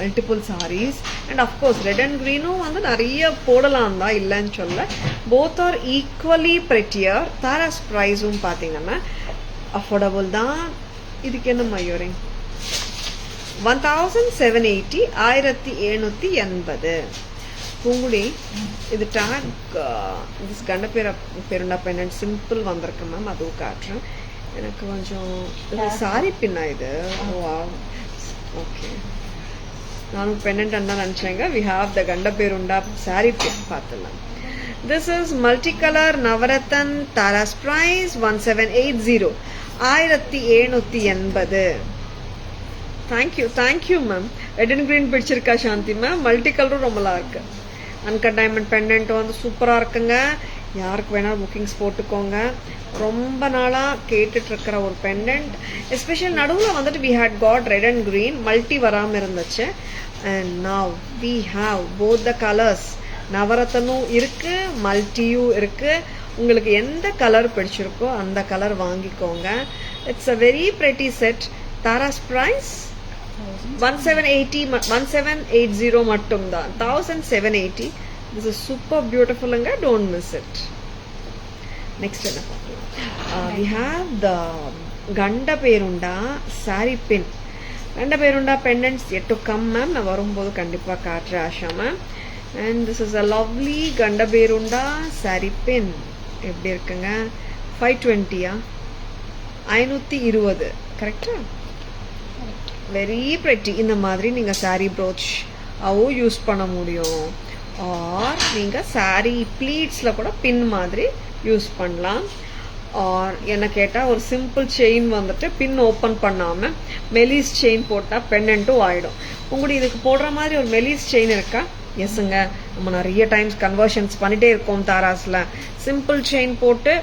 Speaker 1: multiple saris. And of course red and க்ரீனும் வந்து நிறைய போடலாம் தான், இல்லைன்னு சொல்ல. Both are equally prettier. Taras ப்ரைஸும் பார்த்தீங்கன்னா அஃபோர்டபுள் தான். இதுக்கு என்ன மயூரிங் 1780. 1780. பூங்குடி இது டேக் திஸ் கண்ட பேருண்டா பெண்டன்ட் சிம்பிள் வந்திருக்கு மேம், அதுவும் காட்டுறேன். எனக்கு கொஞ்சம் சாரி பின்னா இது. ஓகே, நானும் பெண்டன்ட் தான் நினச்சேங்க. வி ஹாவ் த கண்ட பேருண்டா சாரி பின் பார்த்துலாம். This is multi colour Navratan. Tharas price 1780. 1780. Thank you ma'am. Red and green பிடிச்சிருக்கா சாந்தி மேம்? மல்டி கலரும் ரொம்ப நல்லா இருக்கு. அன்கட் டைமண்ட் பெண்டன்ட் வந்து சூப்பராக இருக்குங்க. யாருக்கு வேணாலும் புக்கிங்ஸ் போட்டுக்கோங்க. ரொம்ப நாளாக கேட்டுட்ருக்கிற ஒரு பெண்டன்ட். எஸ்பெஷல் நடுவில் வந்துட்டு we had got red and green, multi வராமல் இருந்துச்சு. And now we have both the colours. நவரத்தனும் இருக்குது, மல்டியும் இருக்குது. உங்களுக்கு எந்த கலர் பிடிச்சிருக்கோ அந்த கலர் வாங்கிக்கோங்க. It's a very pretty set. Tharas price 1780 மட்டும் தான். 1780. This is super beautiful anga. Don't miss it. Next என்ன பார்க்கலாம்? We have the Ganda Perunda saree pin. Ganda Perunda pendants yet to come ma'am. நான் வரும்போது கண்டிப்பா காட்டுறேன் Asha ma'am. And this is a lovely Ganda Perunda saree pin. எப்படி இருக்குங்க? 520. 520. கரெக்டா? Very pretty. இந்த மாதிரி நீங்கள் சாரீ ப்ரோச் அவும் யூஸ் பண்ண முடியும். ஆர் நீங்கள் சாரீ ப்ளீட்ஸில் கூட பின் மாதிரி யூஸ் பண்ணலாம். ஆர் என்ன கேட்டால் ஒரு சிம்பிள் செயின் வந்துட்டு பின் ஓப்பன் பண்ணாமல் மெலிஸ் செயின் போட்டால் பெண்டன்ட்டும் ஆகிடும். உங்களுக்கு இதுக்கு போடுற மாதிரி ஒரு மெலிஸ் செயின் இருக்கா? எஸ்ஸுங்க, நம்ம நிறைய டைம்ஸ் கன்வர்ஷன்ஸ் பண்ணிகிட்டே இருக்கோம் தாராஸில். சிம்பிள் செயின் போட்டு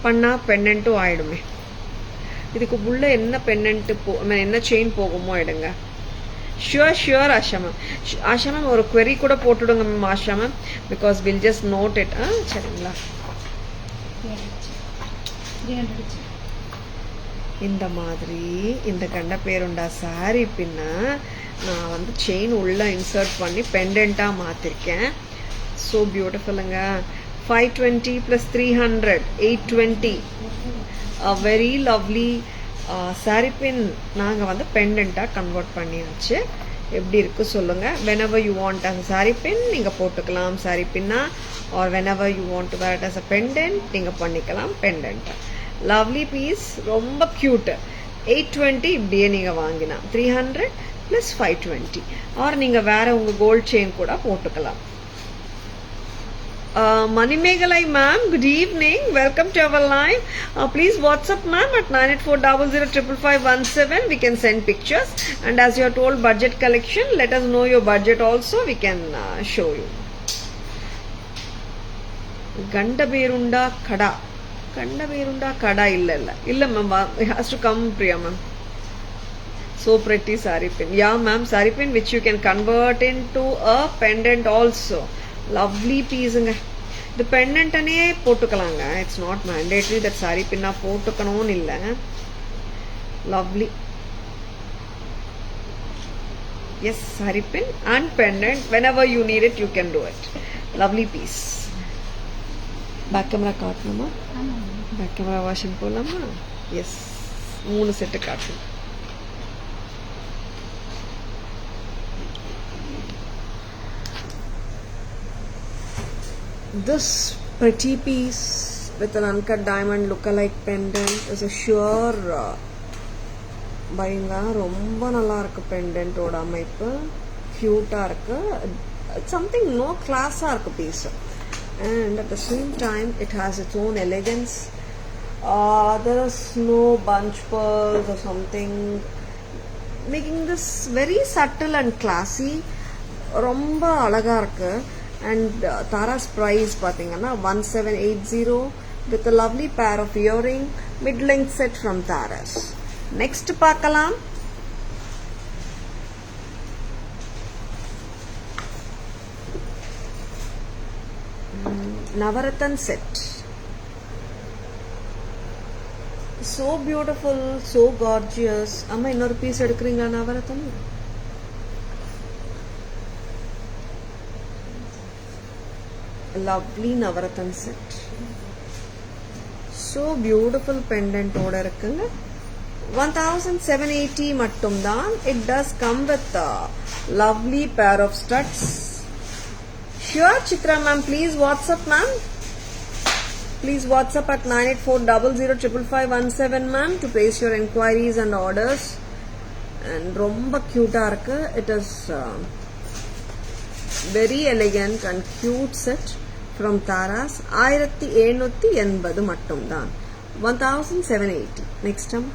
Speaker 1: பண்ணால் பெண்டன்ட்டும் ஆகிடுமே. இதுக்கு உள்ள என்ன பெண்டன்ட் என்ன செயின் போகுமோ எடுங்க. Sure Asha ma'am. Asha ma'am ஒரு query கூட போட்டுடுங்க ma'am Asha ma'am, because will just note it. சரிங்களா? இந்த மாதிரி இந்த கண்ட பேருண்டா சாரி பின்ன நான் வந்து செயின் உள்ள இன்சர்ட் பண்ணி பெண்டன்ட்டாக மாற்றிருக்கேன். So பியூட்டிஃபுல்லுங்க. 520 + 300 820. A very lovely saree pin நாங்கள் வந்து பெண்டண்ட்டாக கன்வெர்ட் பண்ணியாச்சு. எப்படி இருக்கு சொல்லுங்கள். whenever you want as a saree pin நீங்கள் போட்டுக்கலாம் saree pinனா, or whenever you want to wear it as a pendant நீங்கள் பண்ணிக்கலாம் pendant. lovely piece, ரொம்ப cute. 820 இப்படியே நீங்கள் வாங்கினா 300 plus 520, or நீங்கள் வேற உங்கள் கோல்ட் செயின் கூட போட்டுக்கலாம். Manimegalai ma'am, good evening, welcome to our live. Please WhatsApp ma'am at 9840055517. We can send pictures, and as you are told budget collection, let us know your budget also, we can show you. Gandaberunda kada illa ma'am, it has to come Priya ma'am. So pretty saree pin. Yeah ma'am, saree pin which you can convert into a pendant also. Lovely piece. The pendant ane potukalanga. It's not mandatory that saree pin na potukanonu illa. Lovely. Yes, saree pin and pendant, whenever you need it you can do it. Lovely piece. Back camera kaatnuma. Back camera washing polama. Yes, 3 set kaatu. This pretty piece with an uncut diamond look-alike pendant is a sure buying. ரொம்ப நல்லா இருக்கு pendant ஓட அமைப்பு, cute-ஆ இருக்கு. Something no class-ஆ இருக்கு piece, and at the same time it has its own elegance. There is no bunch pearls or something, making this very subtle and classy. ரொம்ப அழகா இருக்கு. And Tara's price பாத்தீங்கன்னா 1780 with a lovely pair of earring, mid-length set from Tara's. Next பார்க்கலாம். Navarathan set. So beautiful, so gorgeous. அம்மா இன்னொரு piece எடுக்கிறீங்களா navratan? Lovely Navarathan set. So beautiful pendant oda irukanga. 1780 mattum dhaan. It does come with a lovely pair of studs. Sure Chitra ma'am, please WhatsApp ma'am. Please WhatsApp at 9840055517 ma'am to place your inquiries and orders. And romba cute ah irukku. It is very elegant and cute set from Tara's. 1780 mattum dhaan. 1780. Next time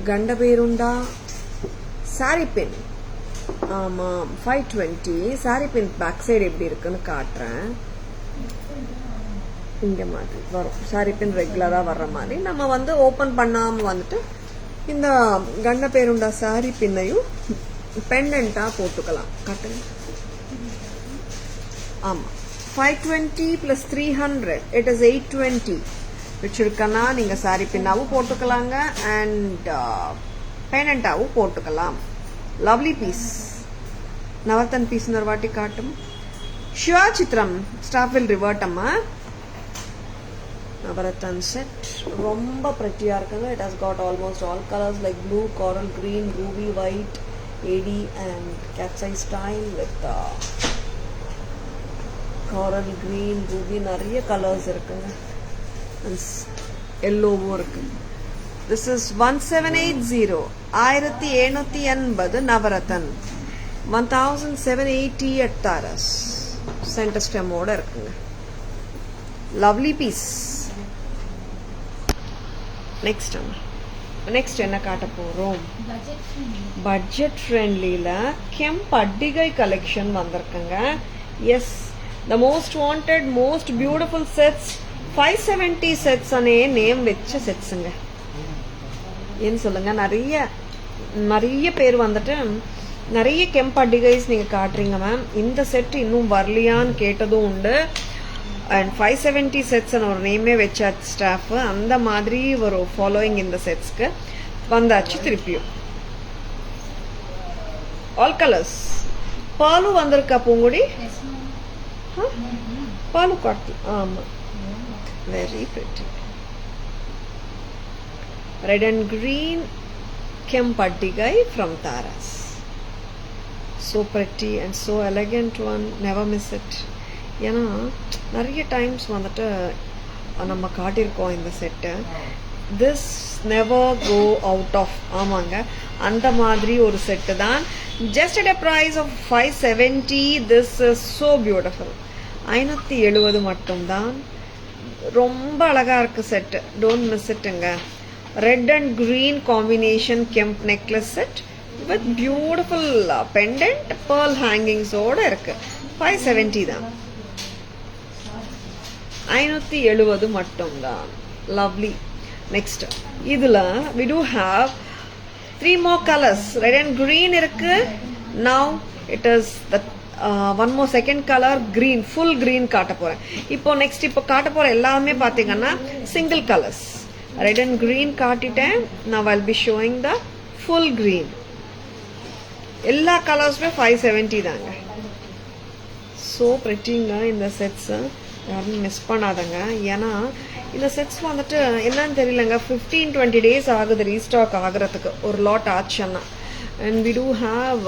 Speaker 1: Gandaberunda saree pin. 520 saree pin back side எப்படி இருக்குன்னு காட்டுறேன். இங்க மாதிரி வரும் saree pin ரெகுலரா வர்ற மாதிரி. நம்ம வந்து ஓபன் பண்ணாம வந்துட்டு இந்த கண்டபேருண்டா saree பின்னையும் பெண்டண்டா போட்டுக்கலாம். காட்டுங்க. ஆமா 520 plus 300 it is 820. வச்சிருக்கனா நீங்க saree பின்னாவும் போட்டுக்கலாங்க and பெண்டண்டாவும் போட்டுக்கலாம். Lovely piece. நவரத்தன் piece இன்னொரு வாட்டி காட்டும். Sure Chitram, staff will revert amma. Navarathan set ரொம்ப pretty-ஆ இருக்குங்க. It has got almost all colors like blue, coral green, ruby white, AD and cat's eye style with coral green, ruby, நிறைய colors இருக்குங்க. And yellowவும் இருக்கு. This is 1780. 1780 Navarathan. 1780 at Tara's. Center stem ஓட இருக்குங்க. Lovely piece. Next என்ன காட்ட போறோம்? Budget friendlyல கெம்பட்டிகை collection வந்திருக்குங்க. Yes, the most wanted, most beautiful sets. 570 sets Ane name வெச்ச செட்ஸுங்க. ஏன்னு சொல்லுங்க, நிறைய பேர் வந்துட்டு நிறைய கெம்பட்டிகைஸ் நீங்க காட்டுறீங்க மேம். இந்த செட் இன்னும் வரலையான்னு கேட்டதும் உண்டு. அண்ட் 570 செட்ஸ் ஒரு நேமே வச்சாச்சு ஸ்டாஃப். அந்த மாதிரி ஒரு ஃபாலோயிங் இந்த செட்ஸ்க்கு வந்தாச்சு. திருப்பியும் ஆல் கலர்ஸ். பாலு வந்திருக்கா பூங்குடி? பாலு காட்டு. ஆமா, very pretty. red and green kempattigai from Taras. So pretty and so elegant one, never miss it. ஏன்னா நிறைய டைம்ஸ் வந்துட்டு நம்ம காட்டியிருக்கோம் இந்த set. This never go out of. ஆமாங்க, அந்த மாதிரி ஒரு செட்டு தான். Just at a price of 570. This is so beautiful. 570 மட்டும்தான். ரொம்ப அழகாக இருக்குது செட்டு. டோன்ட் மிஸ் இட்டுங்க. Red and green combination kemp necklace set with beautiful pendant pearl ஹேங்கிங்ஸோடு இருக்குது. 570 தான். 570 மட்டும்தான். லவ்லி. நெக்ஸ்ட் இதில் we do have 3 more colors. Red and green இருக்குது. now it is the one more second colour green, full green காட்ட போகிறேன். இப்போ நெக்ஸ்ட் இப்போ காட்ட போகிற எல்லாமே பார்த்தீங்கன்னா single colours. Red and green காட்டிட்டேன். நான் will be showing the full green. எல்லா கலர்ஸுமே 570 தாங்க. ஸோ ப்ரெட்டிங்க இந்த செட்ஸு. யாரும் மிஸ் பண்ணாதங்க. ஏன்னா இந்த செட்ஸ் வந்துட்டு என்னன்னு தெரியலங்க, 15-20 days ஆகுது ரீஸ்டாக் ஆகுறதுக்கு. ஒரு லாட் ஆச்சுன்னா. அண்ட் வி டூ ஹாவ்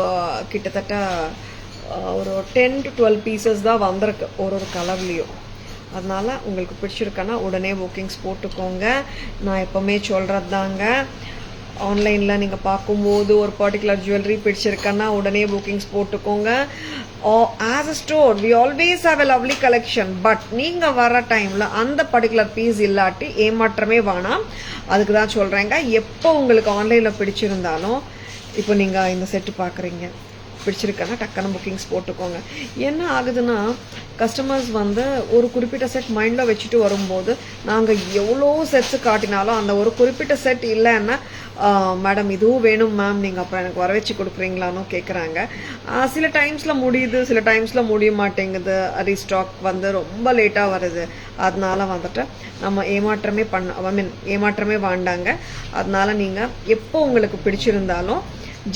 Speaker 1: கிட்டத்தட்ட ஒரு 10 to 12 பீசஸ் தான் வந்திருக்கு ஒரு கலர்லேயும். அதனால் உங்களுக்கு பிடிச்சிருக்கன்னா உடனே புக்கிங்ஸ் போட்டுக்கோங்க. நான் எப்போவுமே சொல்கிறது தாங்க, ஆன்லைனில் நீங்கள் பார்க்கும்போது ஒரு பர்டிகுலர் ஜுவல்லரி பிடிச்சிருக்கன்னா உடனே புக்கிங்ஸ் போட்டுக்கோங்க. As a store we always have a lovely collection. But நீங்கள் வர டைமில் அந்த பர்டிகுலர் பீஸ் இல்லாட்டி ஏமாற்றமே வேணாம். அதுக்கு தான் சொல்கிறேங்க. எப்போ உங்களுக்கு ஆன்லைனில் பிடிச்சிருந்தாலும், இப்போ நீங்கள் இந்த செட்டு பார்க்குறீங்க, பிடிச்சிருக்கன்னா டக்குன்னு புக்கிங்ஸ் போட்டுக்கோங்க. என்ன ஆகுதுன்னா, கஸ்டமர்ஸ் வந்து ஒரு குறிப்பிட்ட செட் மைண்டில் வச்சுட்டு வரும்போது நாங்கள் எவ்வளோ செட்ஸு காட்டினாலும் அந்த ஒரு குறிப்பிட்ட செட் இல்லைன்னா, மேடம் இதுவும் வேணும் மேம், நீங்கள் அப்புறம் எனக்கு வர வச்சு கொடுக்குறீங்களான்னு கேட்குறாங்க. சில டைம்ஸில் முடியுது, சில டைம்ஸில் முடிய மாட்டேங்குது. ரீஸ்டாக் வந்து ரொம்ப லேட்டாக வருது. அதனால வந்துட்டு நம்ம ஏமாற்றமே வேண்டாங்க. அதனால நீங்கள் எப்போ உங்களுக்கு பிடிச்சிருந்தாலும்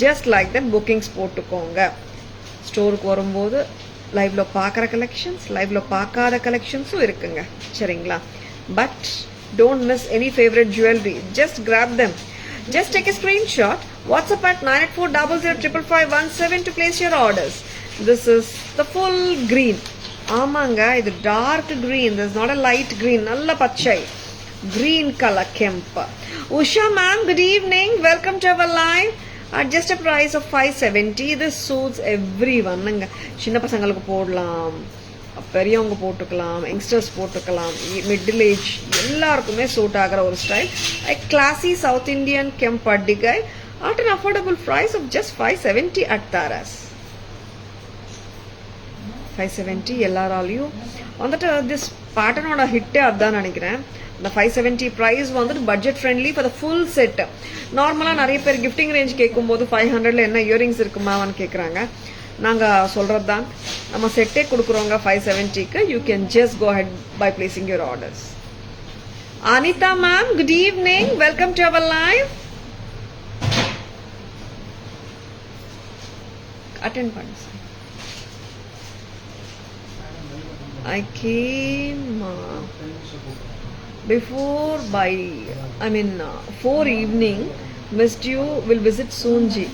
Speaker 1: ஜஸ்ட் லைக் தட் புக்கிங்ஸ் போட்டுக்கோங்க. ஸ்டோருக்கு வரும்போது லைவ்ல பார்க்குற கலெக்ஷன்ஸ், லைவ்ல பார்க்காத கலெக்ஷன்ஸும் இருக்குங்க. சரிங்களா? But don't miss any favourite jewellery. Just graph them. Just take a screenshot. WhatsApp at 9840055517 to place your orders. This is the full green. ஆமாங்க, இது dark green. This is not a light green. நல்ல பச்சை green color kemp. Usha ma'am, good evening. Welcome to our live. At just a price of 570. This suits everyone. சின்ன பசங்களுக்கு போடலாம், பெரியவங்க போட்டுக்கலாம், youngsters போட்டுக்கலாம், மிடில் ஏஜ் எல்லாருக்குமே சூட் ஆகிற ஒரு ஸ்டைல். கிளாசி சவுத் இண்டியன் கெம்பட்டிகை at an affordable price of just 570 at Taras. 570 எல்லாராலையும் வந்துட்டு திஸ் பேட்டர்னோட ஹிட்டே அதான் நினைக்கிறேன். இந்த 570 ப்ரைஸ் வந்துட்டு budget friendly for the full set. நார்மலாக நிறைய பேர் கிஃப்டிங் ரேஞ்ச் கேட்கும்போது 500ல் என்ன இயரிங்ஸ் இருக்குமான்னு கேட்குறாங்க. நாங்கள் சொல்கிறது தான், நம்ம செட்டே கொடுக்குறோங்க 570க்கு. You can just go ahead by placing your orders. Anitha ma'am, good evening. Welcome to our live. Attend பண்ணு sir. I came before by 4 evening. Missed you. Will visit soon ji.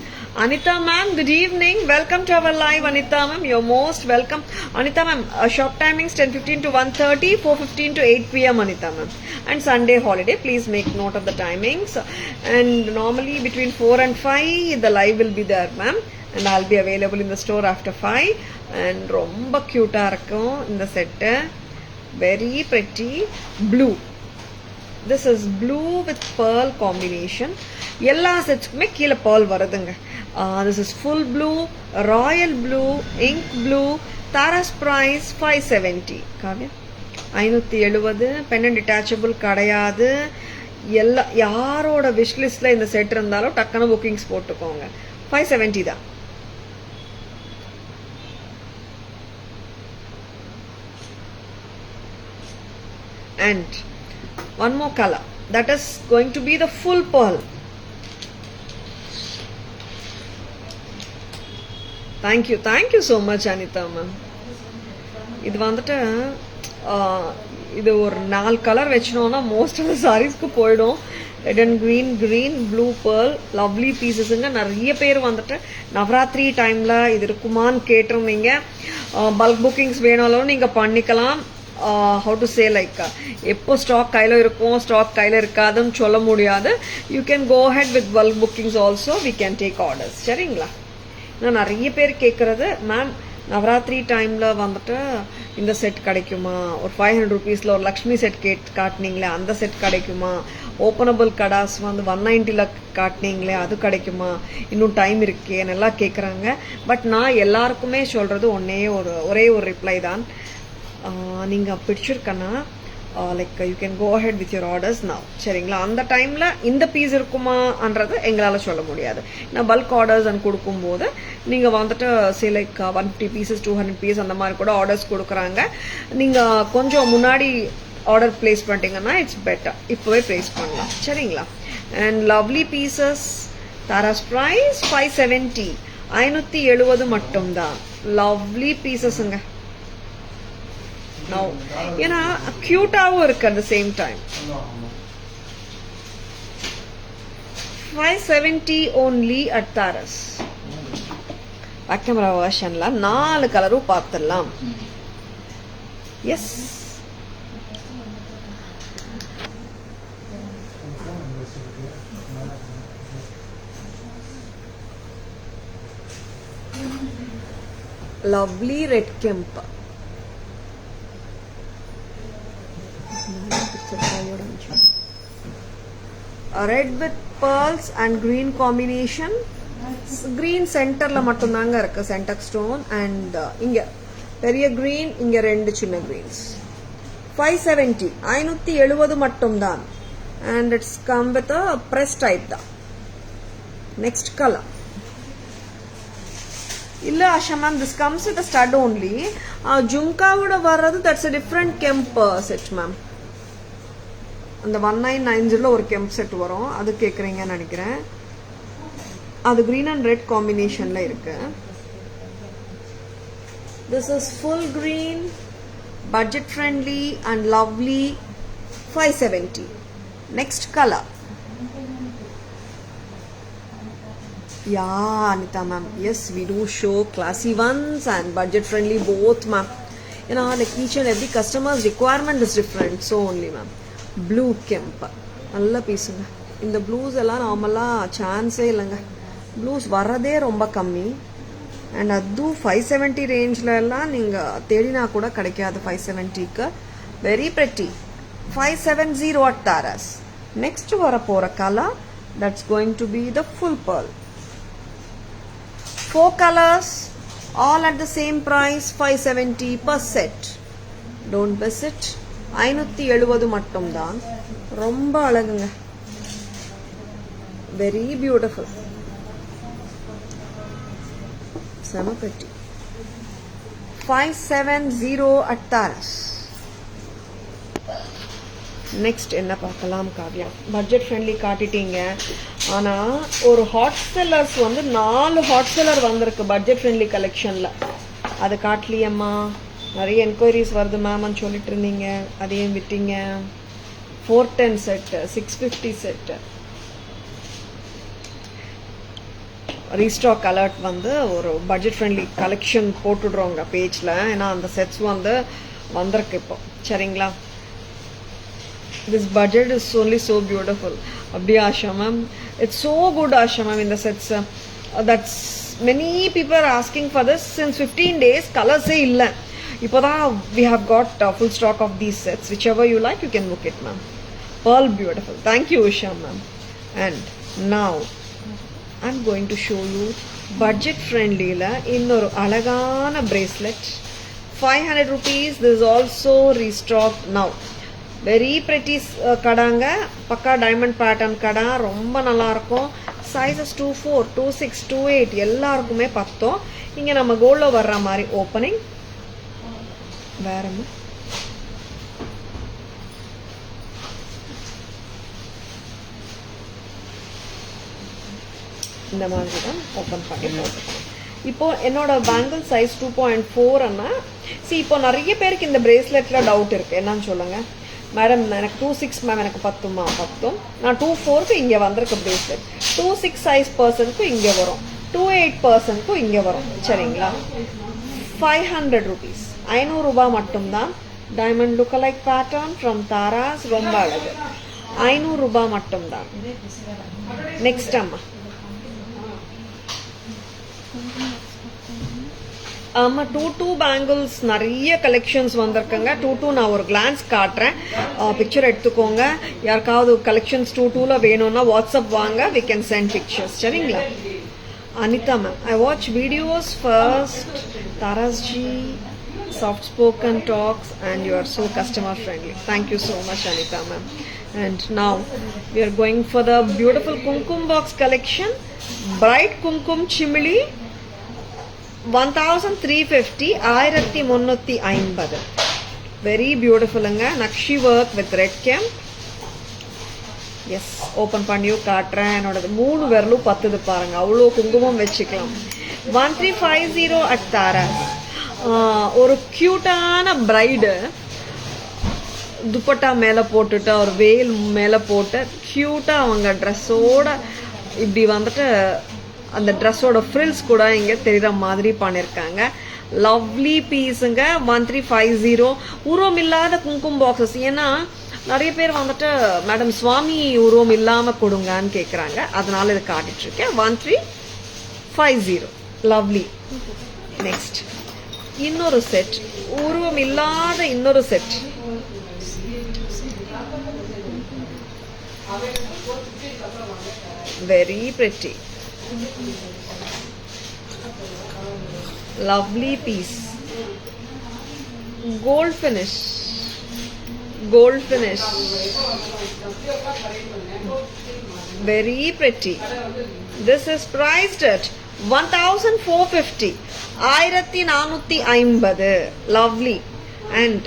Speaker 1: Anita ma'am, good evening. Welcome to our live. Anita ma'am, you're most welcome. Anita ma'am, shop timings 10:15 to 1:30, 4:15 to 8 p.m. Anita ma'am, and Sunday holiday. Please make note of the timings. And normally between 4 and 5 the live will be there ma'am, and I'll be available in the store after 5. And ரொம்ப க்யூட்டாக இருக்கும் இந்த set. Very pretty blue. This is blue with pearl combination. எல்லா செட்ஸ்க்குமே கீழே pearl வருதுங்க. This is full blue, royal blue, ink blue. Taras price 570. Kavya 570. Pendant detachable கிடையாது. எல்லா யாரோட விஷ்லிஸ்டில் இந்த செட் இருந்தாலும் டக்குன்னு புக்கிங்ஸ் போட்டுக்கோங்க. 570 தான். And one more color, that is going to be the full pearl. Thank you so much Anita ma'am. இது வந்துட்டு இது ஒரு 4 கலர் வச்சினோம்னா மோஸ்ட் ஆஃப் த சாரீஸ்க்கு போயிடும். Red and green blue pearl lovely பீசஸ்ங்க. நிறைய பேர் வந்துட்டு நவராத்திரி டைமில் இது இருக்குமான்னு கேட்டிருந்தீங்க. பல்க் புக்கிங்ஸ் வேணாலும் நீங்கள் பண்ணிக்கலாம். how to say like எப்போ ஸ்டாக் கையில் இருக்கும் ஸ்டாக் கையில் இருக்காதுன்னு சொல்ல முடியாது. You can go ahead with bulk bookings also we can take orders. சரிங்களா? இன்னும் நிறைய பேர் கேட்குறது, மேம் நவராத்திரி டைமில் வந்துட்டு இந்த செட் கிடைக்குமா, ஒரு 500 rupeesல ஒரு லக்ஷ்மி செட் காட்டினீங்களே அந்த செட் கிடைக்குமா, ஓப்பனபிள் கடாஸ் வந்து 190ல் காட்டினீங்களே அது கிடைக்குமா, இன்னும் டைம் இருக்கேன்னு எல்லாம் கேட்குறாங்க. பட் நான் எல்லாருக்குமே சொல்கிறது ஒரே ஒரு ரிப்ளை தான். நீங்கள் பிடிச்சிருக்கன்னா like you can go ahead with your orders now. சரிங்களா? அந்த டைமில் இந்த பீஸ் இருக்குமான்றது எங்களால் சொல்ல முடியாது. நான் பல்க் ஆர்டர்ஸ் கொடுக்கும்போது நீங்கள் வந்துட்டு சே லைக் 150 pieces 200 pieces அந்த மாதிரி கூட ஆர்டர்ஸ் கொடுக்குறாங்க. நீங்கள் கொஞ்சம் முன்னாடி ஆர்டர் பிளேஸ் பண்ணிட்டீங்கன்னா இட்ஸ் பெட்டர். இப்போவே பிளேஸ் பண்ணலாம். சரிங்களா? And lovely pieces Tharas price 570 570 மட்டும்தான். லவ்லி பீசஸுங்க. now ஏன்னா கியூட்டாவும் இருக்கு at the same time. 570 only at Taras. Back camera வெர்ஷன்ல 4 கலரும் பார்த்துடலாம். Yes, lovely red kemp. Red with pearls and green combination. green சென்டர்ல மட்டும் தாங்க இருக்கு சென்டர் ஸ்டோன். அண்ட் இங்க பெரிய green, இங்க ரெண்டு சின்ன greens. 570 570 மட்டும் தான். and it's come with a press type தான். next color இல்ல Asha ma'am, this comes with a stud only. ஜும்காவோட வர்றது that's a different kemp set ma'am. அந்த 1990 ஒரு கெம்ப் செட் வரும், அது கேட்குறீங்கன்னு நினைக்கிறேன். அது green and red காம்பினேஷன்ல இருக்கு. this is full green, budget friendly and lovely. 570. next color. yeah Anita ma'am, yes we do show classy ones and budget friendly both ma'am. like each and every customer's requirement is different, so only ma'am. Blue kemp நல்ல பீஸுங்க. இந்த blues எல்லாம் நார்மலாக சான்ஸே இல்லைங்க. Blues வர்றதே ரொம்ப கம்மி. அண்ட் அதுவும் 570 ரேஞ்சில் எல்லாம் நீங்கள் தேடினா கூட கிடைக்காது. 570க்கு very pretty. 570 at Taras. Next வர போகிற colour that's going to be the full pearl. 4 colors all at the same price, 570 per set. Don't miss it. 570 மட்டும்தான். ரொம்ப அழகுங்க. Very beautiful. செம பெட்டி. 570 at Taras. நெக்ஸ்ட் என்ன பார்க்கலாம் காவ்யா? Budget friendly காட்டிட்டீங்க. ஆனால் ஒரு ஹாட் செல்லர்ஸ் வந்து 4 ஹாட் செல்லர் வந்திருக்கு பட்ஜெட் ஃப்ரெண்ட்லி கலெக்ஷனில். அது காட்டலையம்மா. நிறைய என்கொயரிஸ் வருது மேம்னு சொல்லிட்டு இருந்தீங்க, அதையும் விட்டீங்க. 410 செட்டு, 650 செட்டு. ரீஸ்டாக் அலர்ட் வந்து ஒரு பட்ஜெட் ஃப்ரெண்ட்லி கலெக்ஷன் போட்டுடுறோங்க பேஜில். ஏன்னா அந்த செட்ஸ் வந்து வந்திருக்கு இப்போ. சரிங்களா? This budget is only so beautiful. அப்படியே Asha ma'am, it's so good Asha ma'am. இந்த sets that's many people are asking for this since 15 days. கலர்ஸே இல்லை. இப்போதான் we have got full stock of these sets. Whichever you like, you can book it, ma'am. Pearl beautiful. Thank you, Usha, ma'am. And now I'm going to show you budget friendly la innoru alagana bracelet. 500 rupees. This is also restocked now. Very pretty kadanga. Pakka diamond pattern kada. Romba nalla irukum. Sizes 24, 26, 28 எல்லாருக்குமே பத்தோம். இங்க நம்ம கோல்ட்ல வர்ற மாதிரி opening. வேறம்மா இந்த மாதிரி தான் open பண்ணி போட்டுக்கணும். இப்போ என்னோட பேங்கிள் சைஸ் 2.4 அண்ணா. இப்போ நிறைய பேருக்கு இந்த பிரேஸ்லெட்ல டவுட் இருக்கு. என்னன்னு சொல்லுங்க. மேடம் எனக்கு 2.6 மேம் எனக்கு பத்துமா பத்தும். நான் 2.4க்கு இங்கே வந்திருக்கு பிரேஸ்லெட். 2.6 சைஸ் பர்சனுக்கு இங்கே வரும், 2.8 பர்சனுக்கும் இங்கே வரும். சரிங்களா? 500 rupees, 500 ரூபாய் மட்டும்தான். டைமண்ட் லுக்-அலைக் பேட்டர்ன் ஃப்ரம் தாராஸ், ரொம்ப அழகு. 500 ரூபாய் மட்டும்தான். நெக்ஸ்ட் அம்மா, ஆமாம் 2-2 பேங்கிள்ஸ் நிறைய கலெக்ஷன்ஸ் வந்திருக்குங்க. 2-2 நான் ஒரு கிளான்ஸ் காட்டுறேன், பிக்சர் எடுத்துக்கோங்க. யாருக்காவது கலெக்ஷன்ஸ் 2-2ல வேணும்னா வாட்ஸ்அப் வாங்க, வி கேன் சென்ட் பிக்சர்ஸ். சரிங்களா? Anitha ma'am, I watch videos first. தாராஸ்ஜி, soft spoken talks and you are so customer friendly. Thank you so much Anita ma'am. And now we are going for the beautiful kumkum box collection. Bright kumkum chimli 1350, 1350. Very beautiful anga. Nakshi work with red cam. Yes, open பண்ணியோ காட்டுறேன். என்னோட 3 விரலும் பத்துது பாருங்க, அவ்வளோ குங்குமம் வச்சுக்கலாம். 1350 at Taras. ஒரு க்யூட்டான பிரைடு துப்பட்டா மேலே போட்டுட்டு ஒரு வேல் மேலே போட்டு க்யூட்டாக அவங்க ட்ரெஸ்ஸோட இப்படி வந்துட்டு அந்த ட்ரெஸ்ஸோட ஃப்ரில்ஸ் கூட இங்கே தெரிகிற மாதிரி பண்ணியிருக்காங்க. லவ்லி பீஸுங்க. 1350. உருவம் இல்லாத குங்குமம் பாக்ஸஸ். ஏன்னா நிறைய பேர் வந்துட்டு மேடம் சுவாமி உருவம் இல்லாமல் கொடுங்கன்னு கேட்குறாங்க, அதனால இது காட்டிட்டுருக்கேன். 1350. லவ்லி. நெக்ஸ்ட் இன்னொரு செட், உருவம் இல்லாத இன்னொரு set. Very pretty, lovely piece. Gold finish, gold finish, very pretty. This is priced at 1450, 1450. lovely. And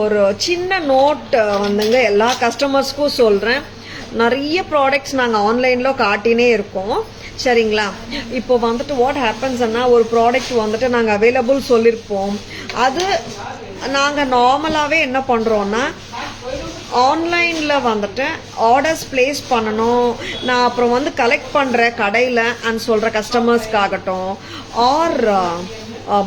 Speaker 1: ஒரு சின்ன நோட் வந்துங்க எல்லா கஸ்டமர்ஸ்க்கும் சொல்கிறேன், நிறைய ப்ராடக்ட்ஸ் நாங்கள் ஆன்லைனில் காட்டினே இருக்கோம். சரிங்களா? இப்போ வந்துட்டு வாட் ஹேப்பன்ஸ்ன்னா ஒரு ப்ராடக்ட் வந்துட்டு நாங்கள் அவைலபிள் சொல்லியிருப்போம், அது நாங்கள் நார்மலாகவே என்ன பண்ணுறோன்னா ஆன்லைனில் வந்துட்டு ஆர்டர்ஸ் பிளேஸ் பண்ணணும், நான் அப்புறம் வந்து கலெக்ட் பண்ணுற கடையில் அண்ட் சொல்கிற கஸ்டமர்ஸ்க்காகட்டும், ஆர்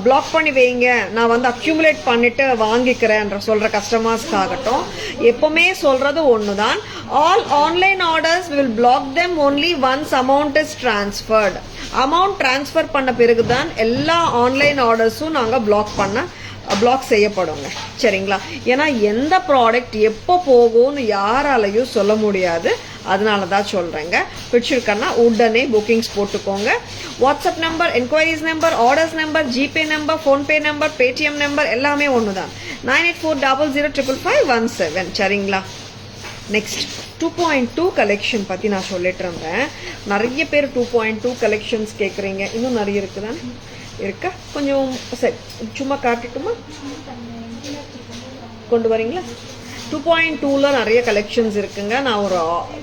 Speaker 1: பிளாக் பண்ணி வைங்க நான் வந்து அக்யூமுலேட் பண்ணிவிட்டு வாங்கிக்கிறேன்ற சொல்கிற கஸ்டமர்ஸ்க்காகட்டும், எப்போவுமே சொல்கிறது ஒன்று தான், all online orders will black them only once amount is transferred. Amount transfer பண்ண பிறகு தான் எல்லா ஆன்லைன் ஆர்டர்ஸும் நாங்கள் பிளாக் செய்யப்படுங்க. சரிங்களா? ஏன்னா எந்த ப்ராடக்ட் எப்போ போகும்னு யாராலையும் சொல்ல முடியாது, அதனால தான் சொல்கிறேங்க. பிடிச்சிருக்கன்னா உடனே புக்கிங்ஸ் போட்டுக்கோங்க. WhatsApp number, enquiries number, orders number, GPay number, PhonePe number, Paytm number எல்லாமே ஒன்று தான். 9840055517. சரிங்களா? நெக்ஸ்ட் 2.2 கலெக்ஷன் பற்றி நான் சொல்லிட்டு இருந்தேன். நிறைய பேர் 2.2 கலெக்ஷன்ஸ் கேட்குறீங்க. இன்னும் நிறைய இருக்குதானே? இருக்கா? கொஞ்சம் சரி சும்மா காட்டிட்டுமா, கொண்டு வரீங்களா? 2.2ல நிறைய கலெக்ஷன்ஸ் இருக்குங்க, நான் ஒரு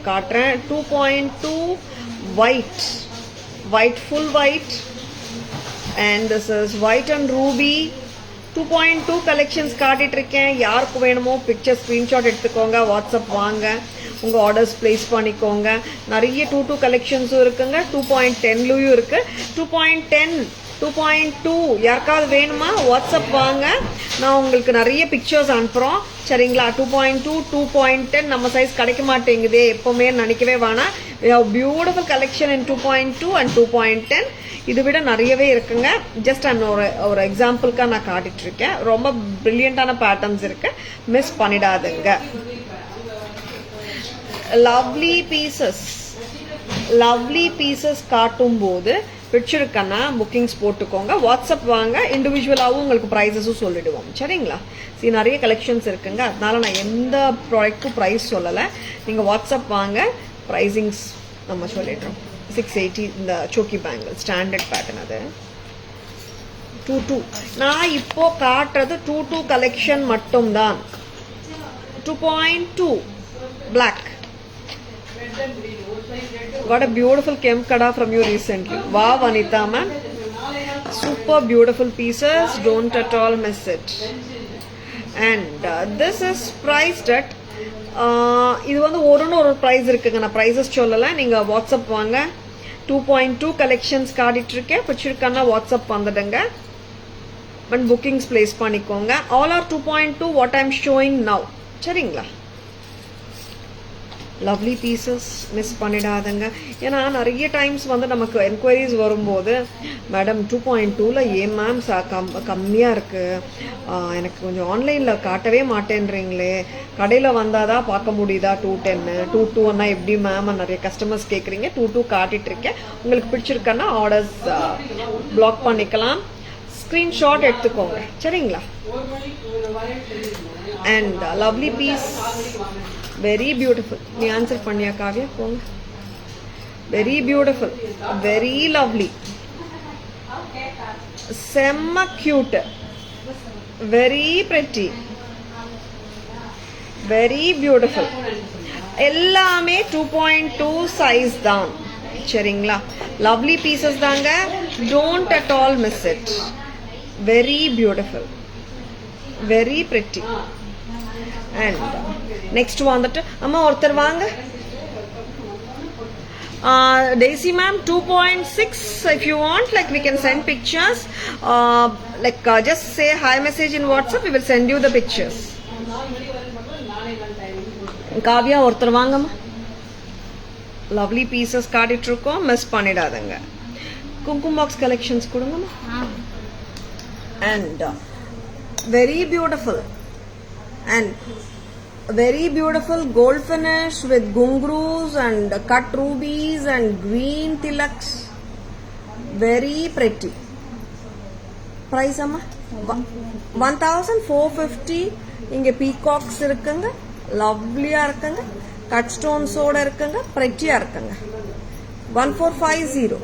Speaker 1: காட்டுறேன். 2.2 white full white and this is white and Ruby. 2.2 collections காட்டிட்டு இருக்கேன். யாருக்கு வேணுமோ பிக்சர் ஸ்க்ரீன்ஷாட் எடுத்துக்கோங்க, வாட்ஸ்அப் வாங்க, உங்கள் ஆர்டர்ஸ் பிளேஸ் பண்ணிக்கோங்க. நிறைய 2.2 கலெக்ஷன்ஸும் இருக்குங்க, 2.10லையும் இருக்குது. 2.2 யாருக்காவது வேணுமா வாட்ஸ்அப் வாங்க, நான் உங்களுக்கு நிறைய பிக்சர்ஸ் அனுப்புகிறோம். சரிங்களா? 2.2 2.10 நம்ம சைஸ் கிடைக்க மாட்டேங்குதே எப்போவுமே நினைக்கவே வேணாம். Beautiful collection in 2.2 and 2.10. இது விட நிறையவே இருக்குங்க. ஜஸ்ட் ஒரு எக்ஸாம்பிளுக்காக நான் காட்டிகிட்ருக்கேன். ரொம்ப பிரில்லியண்டான பேட்டர்ன்ஸ் இருக்குது, மிஸ் பண்ணிடாதுங்க. லவ்லி பீசஸ் காட்டும்போது பிடிச்சிருக்கன்னா புக்கிங்ஸ் போட்டுக்கோங்க, வாட்ஸ்அப் வாங்க, இண்டிவிஜுவலாகவும் உங்களுக்கு ப்ரைஸஸும் சொல்லிடுவோம். சரிங்களா? சரி, நிறைய கலெக்ஷன்ஸ் இருக்குங்க, அதனால நான் எந்த ப்ராடக்ட்டுக்கும் ப்ரைஸ் சொல்லலை. நீங்கள் வாட்ஸ்அப் வாங்க, ப்ரைஸிங்ஸ் நம்ம சொல்லிடுறோம். 680 இந்த சோக்கி பேங்கிள் ஸ்டாண்டர்ட் பேட்டர்ன். அது 2.2 நான் இப்போ காட்டுறது 2.2 கலெக்ஷன் மட்டும்தான். 2.2 black. Got a beautiful Kemkada from you recently. Wow, Anita ma'am. Super beautiful pieces. Don't at all miss it. And this is priced at இது வந்து ஒரு ப்ரைஸ் இருக்குங்க. நான் ப்ரைஸஸ் சொல்லலை, நீங்கள் வாட்ஸ்அப் வாங்க. 2.2 கலெக்ஷன்ஸ் காட்டிகிட்ருக்கேன். பிடிச்சிருக்கானா வாட்ஸ்அப் வந்துடுங்க அண்ட் புக்கிங்ஸ் பிளேஸ் பண்ணிக்கோங்க. All are 2.2 what I am showing now. சரிங்களா? லவ்லி பீசஸ் மிஸ் பண்ணிடாதுங்க. ஏன்னா நிறைய டைம்ஸ் வந்து நமக்கு என்கொயரிஸ் வரும்போது, மேடம் 2.2ல ஏன் மேம் கம்மியாக இருக்குது, எனக்கு கொஞ்சம் ஆன்லைனில் காட்டவே மாட்டேன்றீங்களே, கடையில் வந்தால் தான் பார்க்க முடியுதா 210, 2.2ன்னா எப்படி மேம் நிறைய கஸ்டமர்ஸ் கேட்குறீங்க. 2.2 காட்டிகிட்ருக்கேன். உங்களுக்கு பிடிச்சிருக்கன்னா ஆர்டர்ஸ் பிளாக் பண்ணிக்கலாம். ஸ்க்ரீன்ஷாட் எடுத்துக்கோங்க. சரிங்களா? And lovely piece, very beautiful. நீ ஆன்சர் பண்ணியா காவியா? போங்க. வெரி பியூட்டிஃபுல், வெரி லவ்லி, செம்ம cute, very pretty, very beautiful. எல்லாமே 2.2 சைஸ் தான். சரிங்களா? லவ்லி பீசஸ் தாங்க. Don't at all miss it. Very beautiful, very pretty. And next வந்துட்டு அம்மா ஒருத்தர் வாங்க. Daisy ma'am, 2.6 if you want, like we can send pictures, just say hi message in WhatsApp, we will send you the pictures. Kavya ஒருத்தர் வாங்கம்மா. Lovely pieces காட்டிட்டு இருக்கோம், miss பண்ணிடாதங்க. குங்கும box collections கொடுங்கம்மா. And very beautiful and very beautiful gold finish with gungrus and cut rubies and green tilaks. Very pretty. Price amma 1450. இங்க peacocks இருக்குங்க, லவ்லியா இருக்குங்க, cut stones ஓட இருக்குங்க, prettyயா இருக்குங்க. 1450.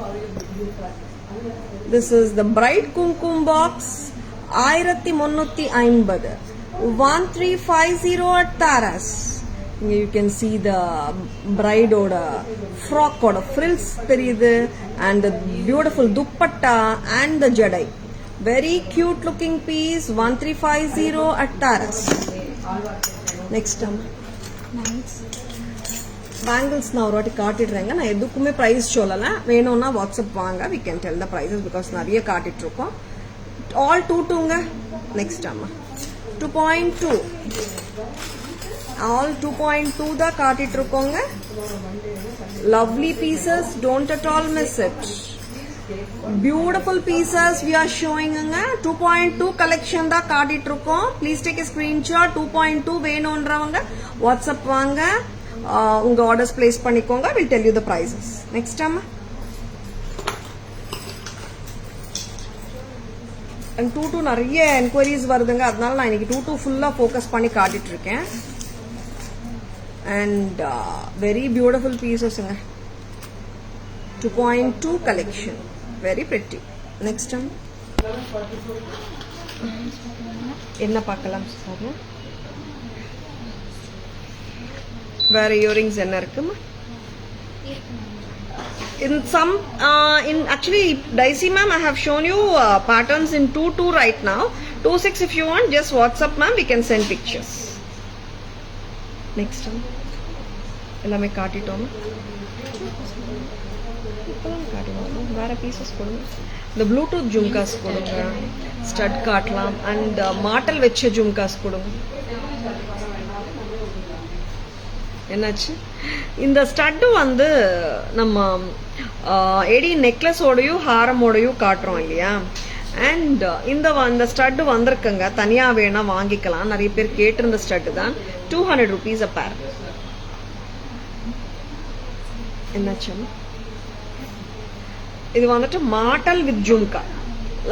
Speaker 1: This is the bright kumkum box. 1350. 1350 at Taras. You can see the bride oda frock oda frills theriyudhu and the beautiful dupatta and the jadai. Very cute looking piece. 1350 at Taras. Next time bangles na orati kaatidrenga. Na edukume price solala, venona WhatsApp vaanga, we can tell the prices because nariya kaatitrukom. All 2 nga. Next time 2.2 all 2.2 da kaatitrukonga. Lovely pieces, don't at all miss it. Beautiful pieces we are showing anga. 2.2 collection da kaatitrukom. Please take a screenshot. 2.2 venondravanga WhatsApp vaanga, unga orders place பண்ணிக்கோங்க. We'll tell you the prices. Next time and 2.2 நிறைய enquiries வருதுங்க. அதனால நான் இன்னைக்கு 2.2 ஃபுல்லா focus பண்ணி காட்டிட்டு இருக்கேன். அண்ட் வெரி பியூட்டிஃபுல் பீசஸ்ங்க. 2.2 collection, very pretty. Next time என்ன பார்க்கலாம் சார்? வேற இயரிங்ஸ் என்ன இருக்குமா? In some actually Daisy ma'am, I have shown you patterns in 2.2 right now. 2.6 if you want, just WhatsApp ma'am, we can send pictures. Next time ellame kaatitom. இப்பலாம் காட்டுவோம். வேற pieces கொடுங்க. இந்த ப்ளூடூத் ஜும்காஸ் கொடுங்க, stud காட்டலாம். And மாட்டல் வச்ச ஜும்காஸ் கொடுங்க. என்னாச்சு? இந்த ஸ்டட்டு வந்து நம்ம எடி நெக்லஸோடையும் ஹாரமோடையும் காட்டுறோம் இல்லையா? அண்ட் இந்த ஸ்டட்டு வந்திருக்குங்க, தனியா வேணா வாங்கிக்கலாம். நிறைய பேர் கேட்டிருந்த ஸ்டட்டு தான். 200 rupees a pair. என்னாச்சு? இது வந்துட்டு மாட்டல் வித் ஜும்கா,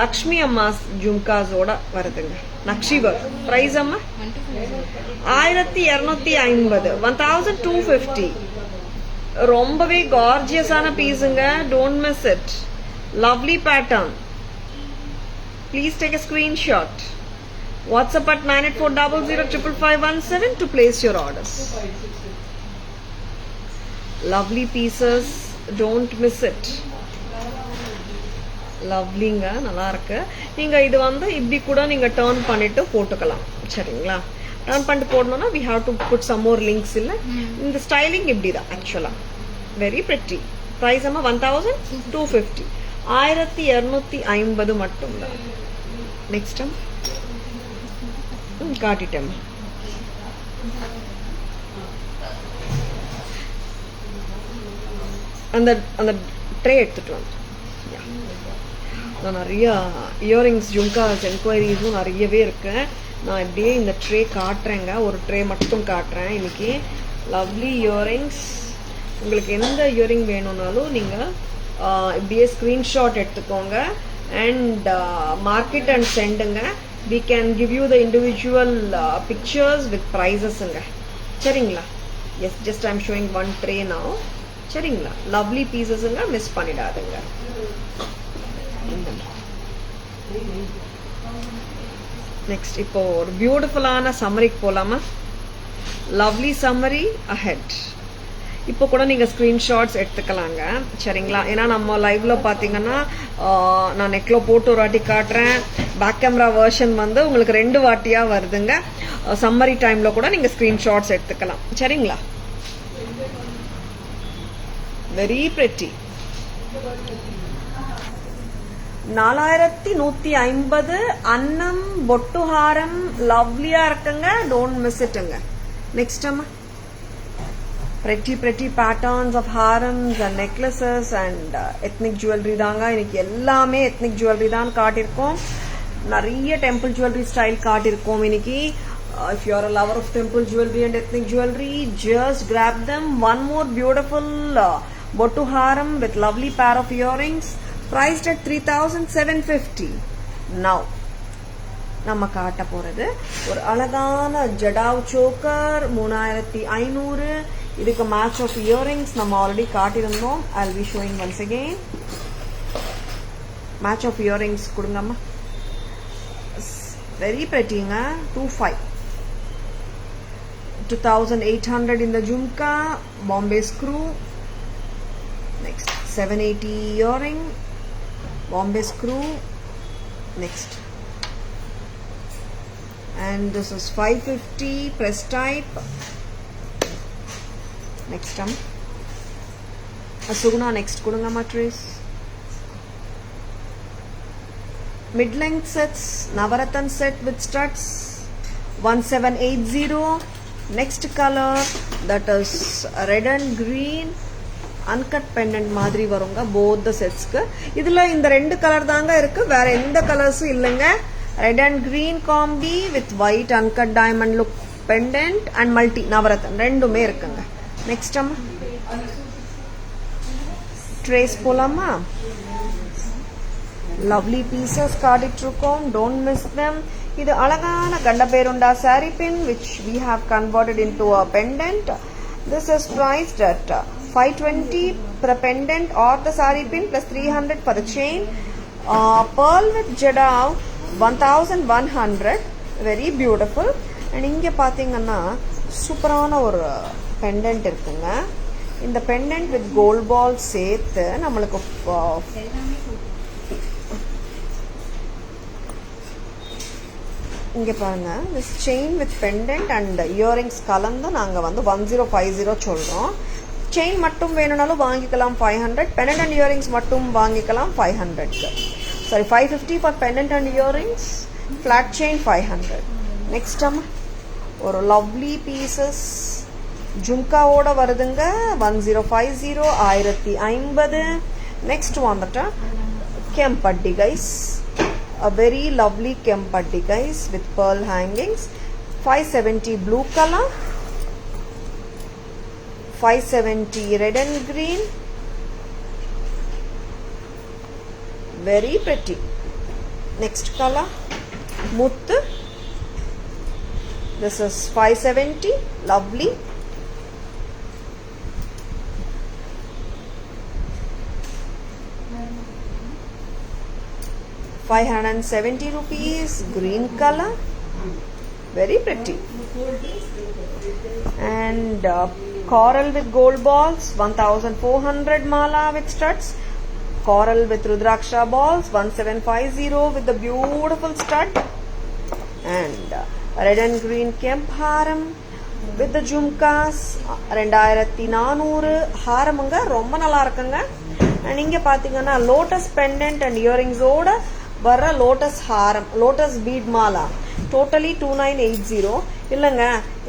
Speaker 1: லக்ஷ்மி அம்மா ஜும்காஸோட வருதுங்க. நக்ஷி வரும். பிரைஸ் அம்மா 1250. 1250. ரொம்பவே கார்ஜியஸான பீஸுங்க. Don't miss it. Lovely pattern. Please take a screenshot. WhatsApp at 9840055517 to place your orders. Lovely pieces. Don't miss it. லவ்லிங்க, நல்லா இருக்கு. நீங்க இது வந்து இப்படி கூட நீங்க டர்ன் பண்ணிட்டு போட்டுக்கலாம். சரிங்களா? டர்ன் பண்ணிட்டு போடணும்னா we have to put some more links இல்ல. இந்த ஸ்டைலிங் இப்படி தான் ஆக்சுவலா. Very pretty. பிரைஸ் அம்மா 1250. 1250 மட்டும் தான். நெக்ஸ்ட் காட்டிட்டேன். அந்த அந்த ட்ரே எடுத்துட்டு வந்து நான் நிறைய இயரிங்ஸ் ஜும்காஸ் என்கொயரிஸும் நிறையவே இருக்கு. நான் இப்படியே இந்த ட்ரே காட்டுறேங்க. ஒரு ட்ரே மட்டும் காட்டுறேன் இன்னைக்கு. Lovely earrings. உங்களுக்கு எந்த இயரிங் வேணும்னாலும் நீங்கள் இப்படியே ஸ்க்ரீன்ஷாட் எடுத்துக்கோங்க அண்ட் மார்க்கெட் அண்ட் சென்டுங்க. we can give you the individual pictures with pricesங்க. சரிங்களா? yes, just I'm showing one tray now. சரிங்களா? lovely piecesங்க, மிஸ் பண்ணிடாதுங்க. நெக்ஸ்ட் இப்போ ஒரு பியூட்டிஃபுல்லான சம்மரிக்கு போலாமா? Lovely summary ahead. இப்போ கூட நீங்கள் ஸ்க்ரீன்ஷாட்ஸ் எடுத்துக்கலாங்க. சரிங்களா? ஏன்னா நம்ம லைவ்ல பார்த்தீங்கன்னா நான் நெக்கில் போட்டு ஒரு வாட்டி காட்டுறேன். பேக் கேமரா வெர்ஷன் வந்து உங்களுக்கு 2 வாட்டியாக வருதுங்க. சம்மரி டைமில் கூட நீங்கள் ஸ்க்ரீன்ஷாட்ஸ் எடுத்துக்கலாம். சரிங்களா? Very pretty. 4150 அன்னம் பொட்டுஹாரம் லவ்லியா இருக்குங்க. டோன்ட் மிஸ் இட்டுங்க. நெக்ஸ்ட் அம்மா pretty patterns of harams and necklaces and ethnic jewelry தாங்க. இன்னைக்கு எல்லாமே ethnic jewelry தான் காட்டியிருக்கோம். நிறைய டெம்பிள் jewelry ஸ்டைல் காட்டியிருக்கோம் இன்னைக்கு. if you are a lover of temple jewelry and ethnic jewelry, just grab them. One more beautiful bottu haram with lovely pair of earrings priced at 3750. now நம்ம காட்ட போறது ஒரு அழகான jadau choker 3500. இதுக்கு match of earrings நம்ம already காட்டியிருந்தோம். I will be showing once again. Match of earrings கொடுங்கம்மா. Very பிரிட்டிங்க. 2800 in the jhumka, Bombay screw. Next 780 earring, Bombay screw. Next, and this is 550 press type. Next Asuguna. Next kudunga mattress. Mid-length sets, Navaratan set with studs, 1780. Next color, that is red and green, uncut pendant மாதிரி வருங்க both the sets க்கு. இதுல இந்த 2 colour தாங்க இருக்கு, வேற எந்த கலர்ஸும் இல்லைங்க. red and green combi with white uncut diamond look pendant and multi Navaratan ரெண்டுமே இருக்குங்க. நெக்ஸ்ட் அம்மா ட்ரேஸ் போலாமா? லவ்லி பீசஸ் காட்டிட்டு இருக்கோம். Don't miss them. இது அழகான Ganda Berunda sari pin which we have converted into a pendant. This is priced at 520 per pendant or the sari pin plus 300 for the chain. Pearl with jadav 1100. Very beautiful. And இங்க பாத்தீங்கன்னா சூப்பரான ஒரு pendant இருக்குங்க. இந்த pendant with gold பால் சேர்த்து நம்மளுக்கு இங்க பாருங்க, this chain with pendant and earrings கலந்து நாங்க வந்து 1050 சொல்றோம். செயின் மட்டும் வேணும்னாலும் வாங்கிக்கலாம் 500. pendant and earrings மட்டும் வாங்கிக்கலாம் 500. Sorry 550 for pendant and earrings. flat chain 500. Next ஒரு லவ்லி பீசஸ் ஜும்காவோட வருதுங்க. 1050 1050. நெக்ஸ்ட் வந்துட்டு Kempatti guys. A very lovely kempatti guys with pearl hangings. 570 blue color, 570 red and green. Very pretty. Next color muttu. This is 570. Lovely. ₹570 green color, very pretty. And coral with gold balls 1400 mala with studs. Coral with rudraksha balls 1750 with the beautiful stud. And Red and green kemp haram with the jhumkas 2400 ஹாரமுங்க ரொம்ப நல்லா இருக்குங்க. And இங்கே பார்த்தீங்கன்னா lotus pendant and இயரிங்ஸோட வர lotus ஹாரம், lotus bead Mala totally 2980. இல்லைங்க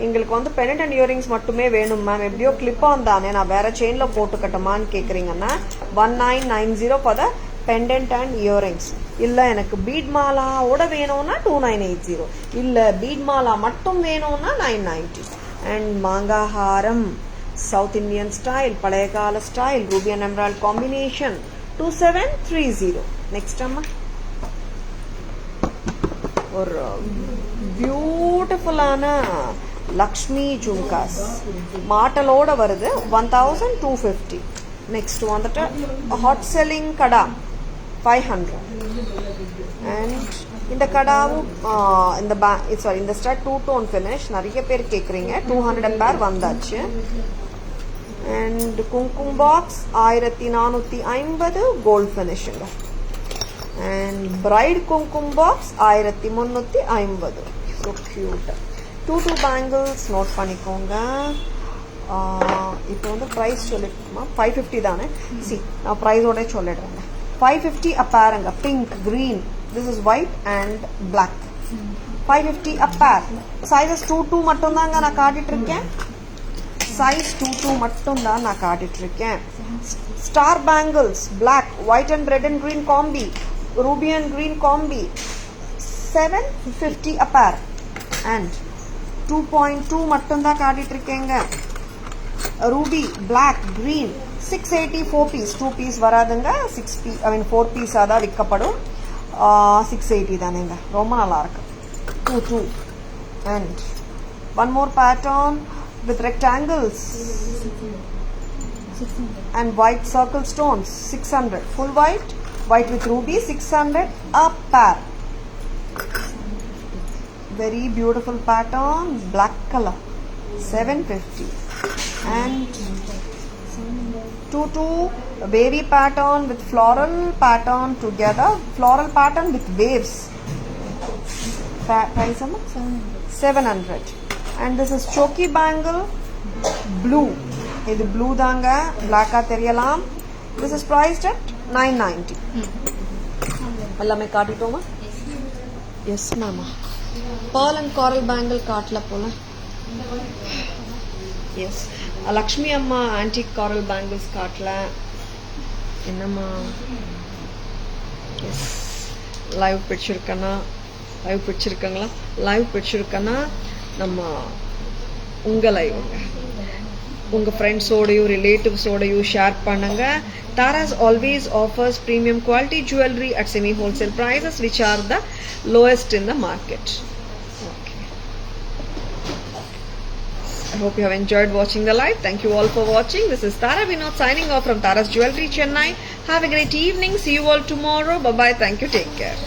Speaker 1: எங்களுக்கு வந்து pendant and earrings மட்டுமே வேணும் மேம், எப்படியோ கிளிப் ஆன் தானே, நான் வேற செயினில் போட்டுக்கட்டுமான்னு கேட்குறீங்கன்னா 1990 for the pendant and earrings. இல்லை எனக்கு பீட் மாலாவோட வேணும்னா 2980. இல்லை பீட் மாலா மட்டும் வேணும்னா 990. அண்ட் மாங்கா ஹாரம் சவுத் இந்தியன் ஸ்டைல், பழைய கால style, Ruby and emerald combination 2730. Next அம்மா ஒரு பியூட்டிஃபுல்லான லக்ஷ்மி ஜும்காஸ் மாட்டலோட வருது 1250. நெக்ஸ்ட் வந்துட்டு ஹாட் செல்லிங் கடா 500. அண்ட் இந்த கடாவும் இந்த ஸ்டார்ட் 2 டோன் ஃபினிஷ் நிறைய பேர் கேட்குறீங்க. 200 பேர் வந்தாச்சு. அண்ட் குங்குமம் பாக்ஸ் 1450 கோல்ட் ஃபினிஷுங்க. அண்ட் பிரைட் குங்குமம் box 1350. So cute. 2 bangles note பண்ணிக்கோங்க. இப்போ வந்து ப்ரைஸ் சொல்லிட்டுமா 550 தானே. நான் ப்ரைஸோட சொல்லிடுறேங்க. 550 அப்பேருங்க. Pink, green, this is white and black. 550 a pair. Sizes 22 மட்டும் தாங்க நான் காட்டிட்டு இருக்கேன். சைஸ் 22 மட்டும் தான் நான் காட்டிட்டு இருக்கேன். Star bangles black, white and red and green combi, ruby and green combi 750 a pair. And 2.2 மட்டும் தான் காட்டிட்டு இருக்கேங்க. Ruby black, green 680 4 piece. 2 piece வராதுங்க. 4 பீஸாக தான் விற்கப்படும். 680 தானேங்க. ரொம்ப நல்லா இருக்கு. 2. And one more pattern with rectangles and white circle stones 600. Full white with ruby 600 a pair. Very beautiful pattern, black color 750. And 2 wavy pattern with floral pattern together, floral pattern with waves. Price how much? 700. And this is choki bangle blue. இது blue தாங்க, பிளாக்கா தெரியலாம். This is priced at 990. எல்லாமே காட்டிட்டோமா? S Mema. pearl and coral bangle காட்டல போல. S Lakshmi அம்மா antique காரல் bangles காட்டல. என்னம்மா S live பிடிச்சிருக்கேன்னா நம்ம உங்கள் லைவுங்க உங்கள் ஃப்ரெண்ட்ஸோடையும் ரிலேட்டிவ்ஸோடையும் ஷேர் பண்ணுங்க. Taras always offers premium quality jewelry at semi-wholesale prices which are the lowest in the market. Okay. I hope you have enjoyed watching the live. Thank you all for watching. This is Tara Vinod signing off from Tara's Jewelry, Chennai. Have a great evening. See you all tomorrow. Bye-bye. Thank you. Take care.